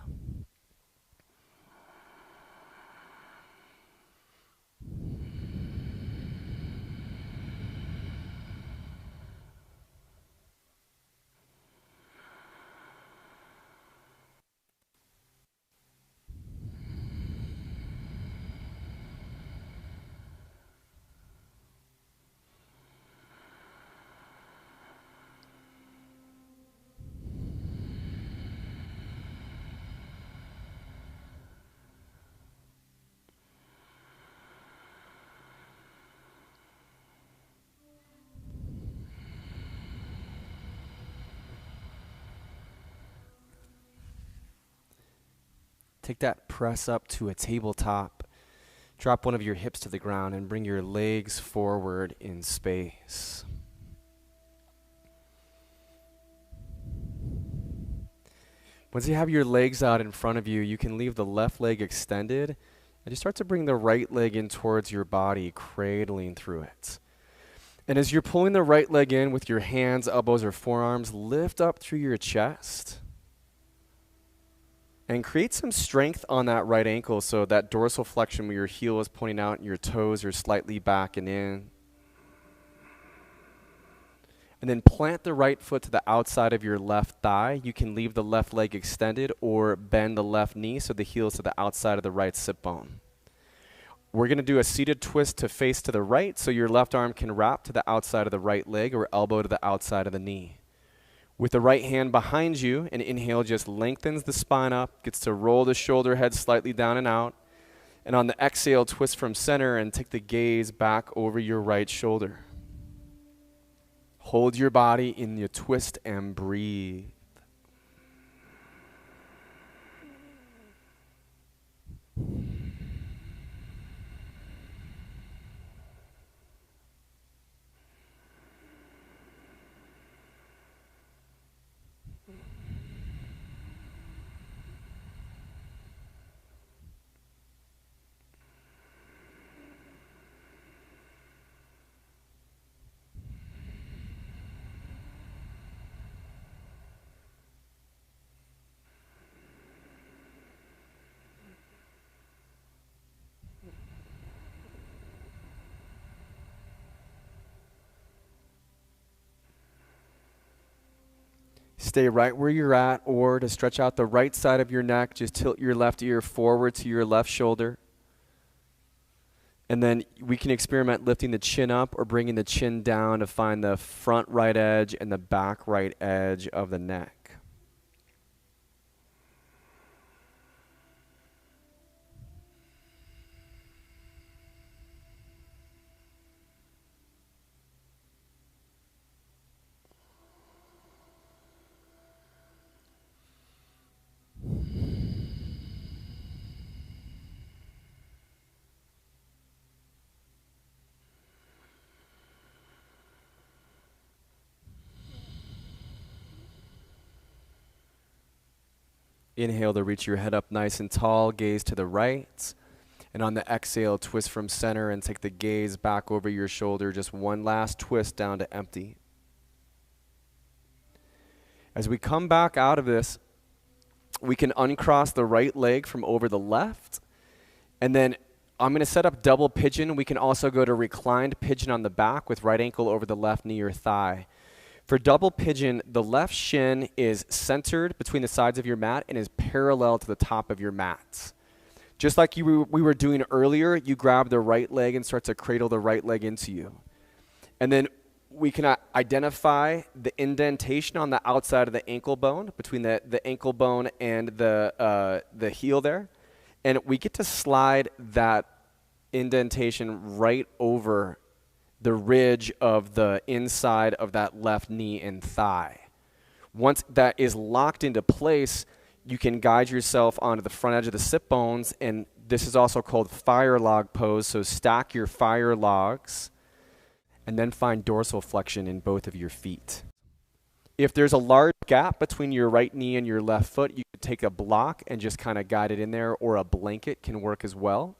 Take that press up to a tabletop. Drop one of your hips to the ground and bring your legs forward in space. Once you have your legs out in front of you, you can leave the left leg extended and just start to bring the right leg in towards your body, cradling through it. And as you're pulling the right leg in with your hands, elbows, or forearms, lift up through your chest. And create some strength on that right ankle so that dorsal flexion where your heel is pointing out and your toes are slightly back and in. And then plant the right foot to the outside of your left thigh. You can leave the left leg extended or bend the left knee so the heel is to the outside of the right sit bone. We're going to do a seated twist to face to the right so your left arm can wrap to the outside of the right leg or elbow to the outside of the knee. With the right hand behind you, an inhale just lengthens the spine up, gets to roll the shoulder head slightly down and out. And on the exhale, twist from center and take the gaze back over your right shoulder. Hold your body in your twist and breathe. Stay right where you're at, or to stretch out the right side of your neck, just tilt your left ear forward to your left shoulder. And then we can experiment lifting the chin up or bringing the chin down to find the front right edge and the back right edge of the neck. Inhale to reach your head up nice and tall, gaze to the right. And on the exhale, twist from center and take the gaze back over your shoulder. Just one last twist down to empty. As we come back out of this, we can uncross the right leg from over the left. And then I'm going to set up double pigeon. We can also go to reclined pigeon on the back with right ankle over the left knee or thigh. For double pigeon, the left shin is centered between the sides of your mat and is parallel to the top of your mat. Just like we were doing earlier, you grab the right leg and start to cradle the right leg into you. And then we can identify the indentation on the outside of the ankle bone, between the ankle bone and the heel there. And we get to slide that indentation right over the ridge of the inside of that left knee and thigh. Once that is locked into place, you can guide yourself onto the front edge of the sit bones, and this is also called fire log pose. So stack your fire logs and then find dorsal flexion in both of your feet. If there's a large gap between your right knee and your left foot, you could take a block and just kind of guide it in there, or a blanket can work as well.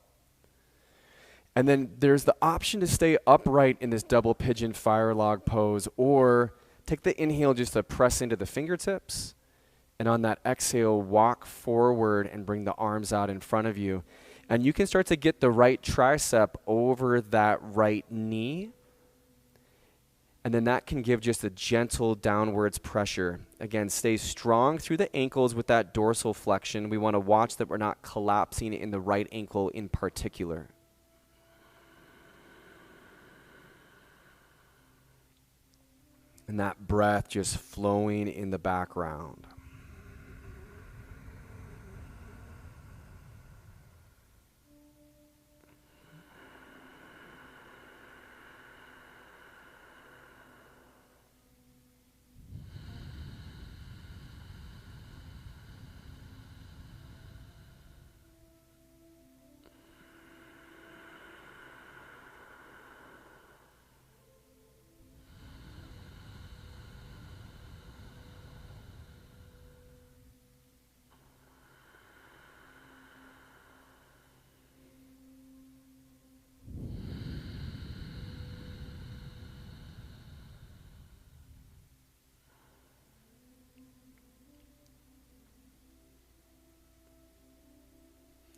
And then there's the option to stay upright in this double pigeon fire log pose, or take the inhale just to press into the fingertips. And on that exhale, walk forward and bring the arms out in front of you. And you can start to get the right tricep over that right knee. And then that can give just a gentle downwards pressure. Again, stay strong through the ankles with that dorsal flexion. We want to watch that we're not collapsing in the right ankle in particular. And that breath just flowing in the background.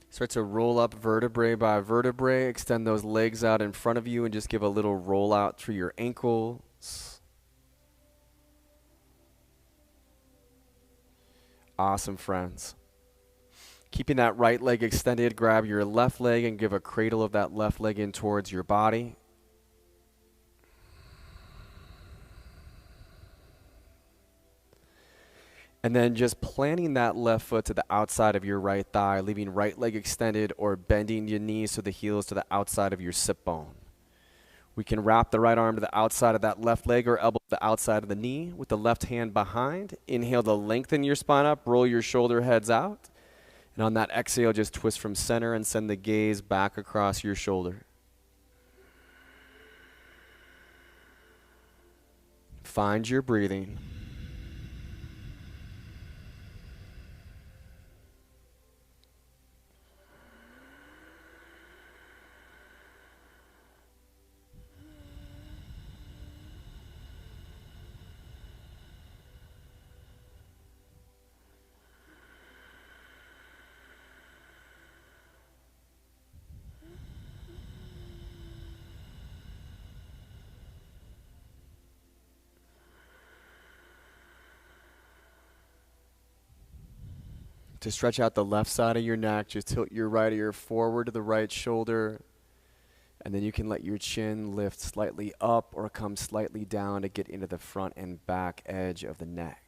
Start to roll up vertebrae by vertebrae. Extend those legs out in front of you and just give a little roll out through your ankles. Awesome, friends. Keeping that right leg extended, grab your left leg and give a cradle of that left leg in towards your body. And then just planting that left foot to the outside of your right thigh, leaving right leg extended or bending your knees so the heels to the outside of your sit bone. We can wrap the right arm to the outside of that left leg or elbow to the outside of the knee with the left hand behind. Inhale to lengthen your spine up, roll your shoulder heads out. And on that exhale, just twist from center and send the gaze back across your shoulder. Find your breathing. To stretch out the left side of your neck, just tilt your right ear forward to the right shoulder. And then you can let your chin lift slightly up or come slightly down to get into the front and back edge of the neck.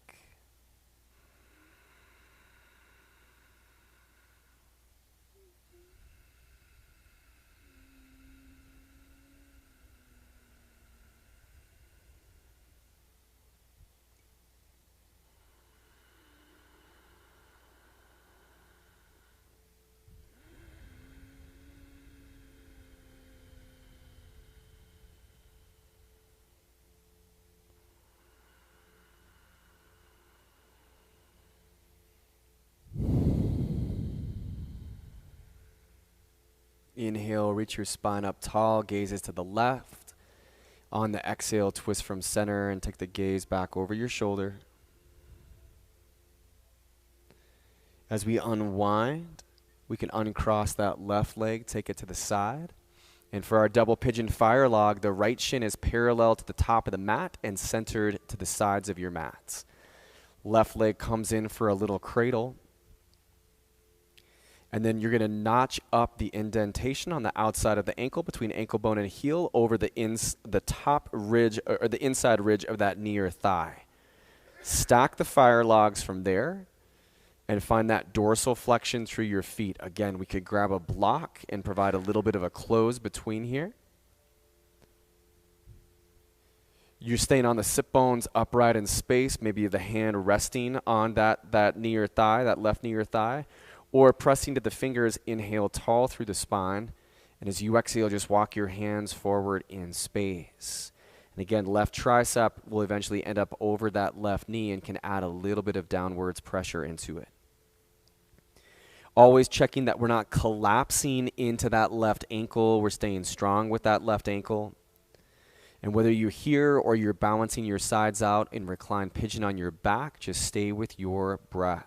Inhale, reach your spine up tall, gazes to the left. On the exhale, twist from center and take the gaze back over your shoulder. As we unwind, we can uncross that left leg, take it to the side. And for our double pigeon fire log, the right shin is parallel to the top of the mat and centered to the sides of your mats. Left leg comes in for a little cradle. And then you're going to notch up the indentation on the outside of the ankle between ankle bone and heel over the top ridge or the inside ridge of that knee or thigh. Stack the fire logs from there and find that dorsal flexion through your feet. Again, we could grab a block and provide a little bit of a close between here. You're staying on the sit bones upright in space, maybe the hand resting on that knee or thigh, that left knee or thigh. Or pressing to the fingers, inhale tall through the spine. And as you exhale, just walk your hands forward in space. And again, left tricep will eventually end up over that left knee and can add a little bit of downwards pressure into it. Always checking that we're not collapsing into that left ankle. We're staying strong with that left ankle. And whether you're here or you're balancing your sides out in reclined pigeon on your back, just stay with your breath.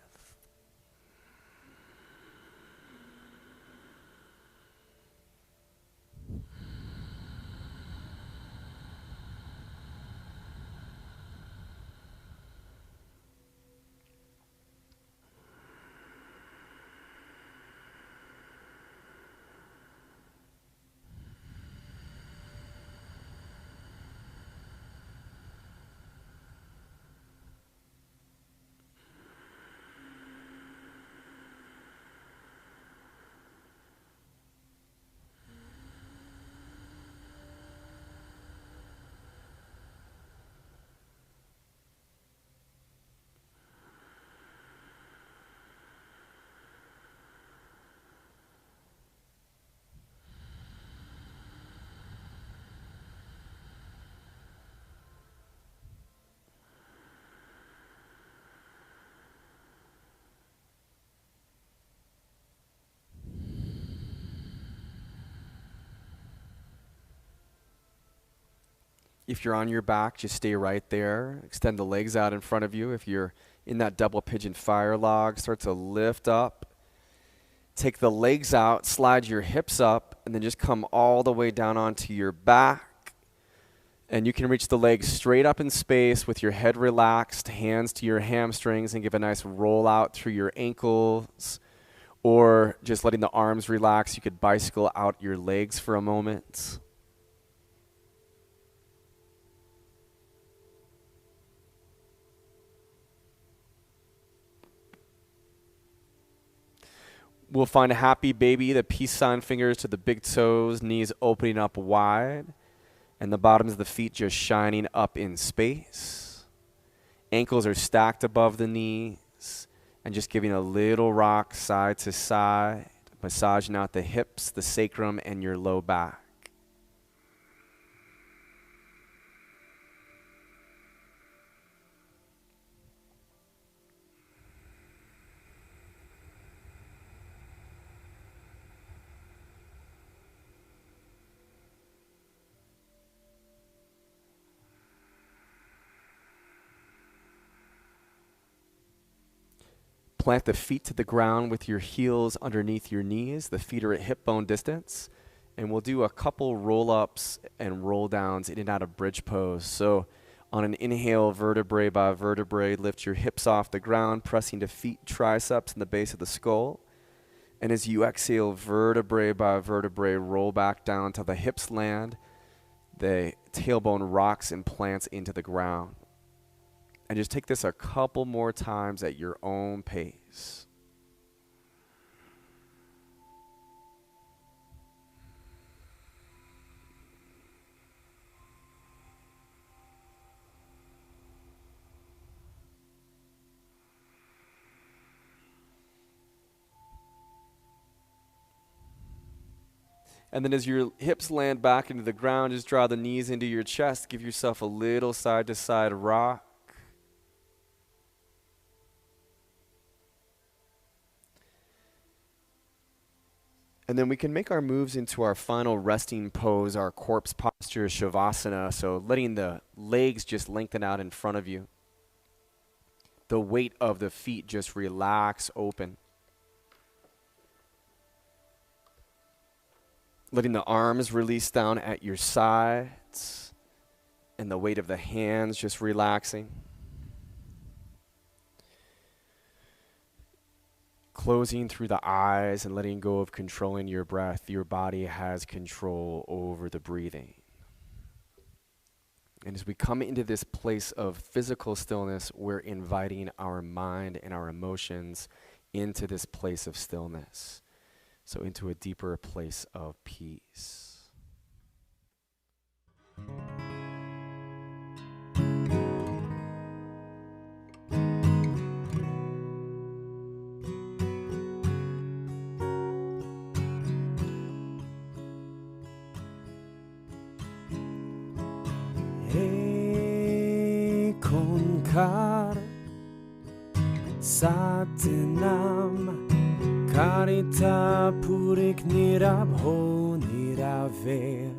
If you're on your back, just stay right there. Extend the legs out in front of you. If you're in that double pigeon fire log, start to lift up. Take the legs out, slide your hips up, and then just come all the way down onto your back. And you can reach the legs straight up in space with your head relaxed, hands to your hamstrings, and give a nice roll out through your ankles. Or just letting the arms relax, you could bicycle out your legs for a moment. We'll find a happy baby, the peace sign fingers to the big toes, knees opening up wide, and the bottoms of the feet just shining up in space. Ankles are stacked above the knees, and just giving a little rock side to side, massaging out the hips, the sacrum, and your low back. Plant the feet to the ground with your heels underneath your knees. The feet are at hip bone distance. And we'll do a couple roll-ups and roll-downs in and out of bridge pose. So on an inhale, vertebrae by vertebrae, lift your hips off the ground, pressing to feet, triceps, and the base of the skull. And as you exhale, vertebrae by vertebrae, roll back down till the hips land. The tailbone rocks and plants into the ground. And just take this a couple more times at your own pace. And then as your hips land back into the ground, just draw the knees into your chest. Give yourself a little side-to-side rock. And then we can make our moves into our final resting pose, our corpse posture, Shavasana. So letting the legs just lengthen out in front of you. The weight of the feet just relax, open. Letting the arms release down at your sides. And the weight of the hands just relaxing. Closing through the eyes and letting go of controlling your breath. Your body has control over the breathing. And as we come into this place of physical stillness, we're inviting our mind and our emotions into this place of stillness. So into a deeper place of peace. Konkar Satinam Karita purik nirabho niraver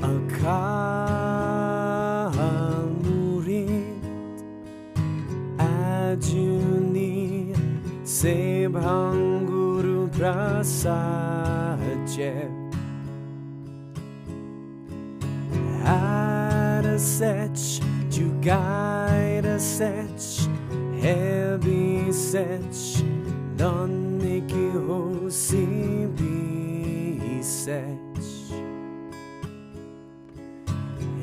Akamurit Ajuni Sebhanguru prasaje Adasech Jugaida sech Heavy sech Noniki hosi bi sech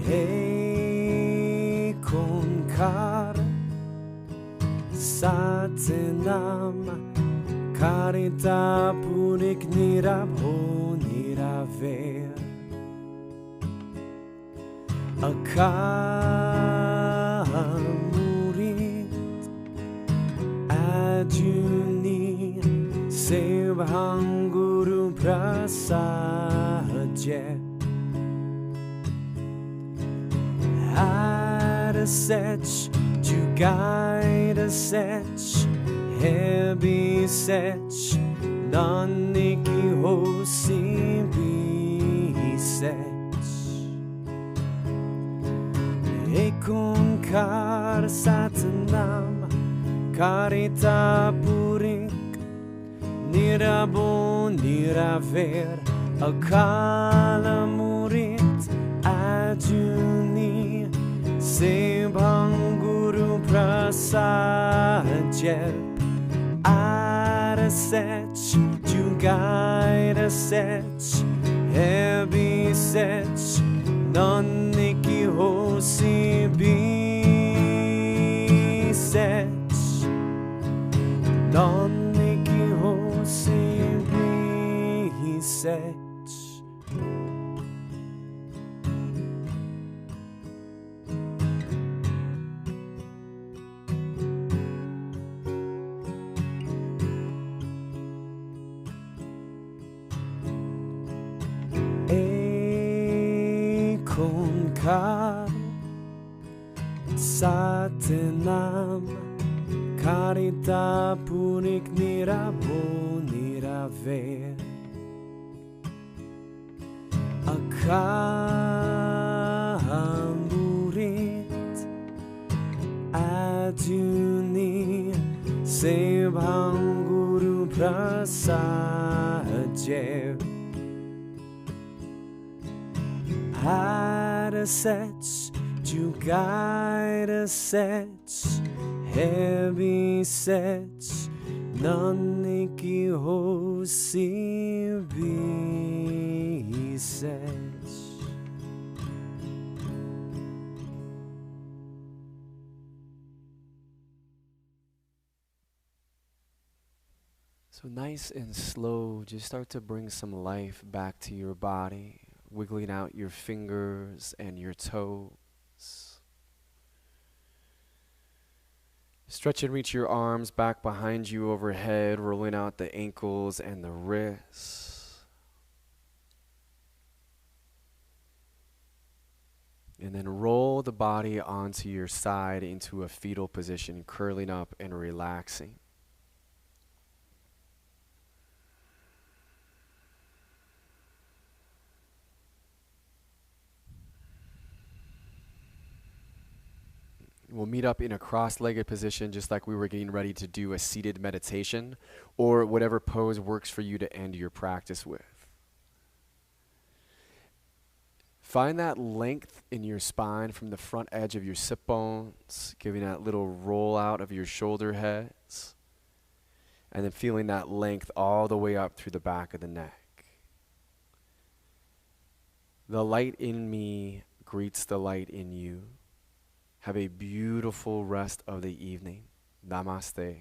Hey konkar Satinam Karita purik nirabho niraver Akamurit Ajuni Sebhanguru prasaje Adasech Jugaida sech Hebi sech Naniki hosi bi sech Ekunkar satanam Karita purik Nirabo niraver Akala murit Ajuni Sebhanguru prasaje Adasech Jugaida sech Hebi sech Noniki hosi bi sech Noniki hosi bi sech Konkar Satinam Karita purik nirabho niraver Akamurit Ajuni Sebhanguru prasaje Adasech Jugaida sech Hebi sech Naniki hosi bi sech So nice and slow, just start to bring some life back to your body, wiggling out your fingers and your toes. Stretch and reach your arms back behind you overhead, rolling out the ankles and the wrists. And then roll the body onto your side into a fetal position, curling up and relaxing. We'll meet up in a cross-legged position just like we were getting ready to do a seated meditation, or whatever pose works for you to end your practice with. Find that length in your spine from the front edge of your sit bones, giving that little roll out of your shoulder heads, and then feeling that length all the way up through the back of the neck. The light in me greets the light in you. Have a beautiful rest of the evening. Namaste.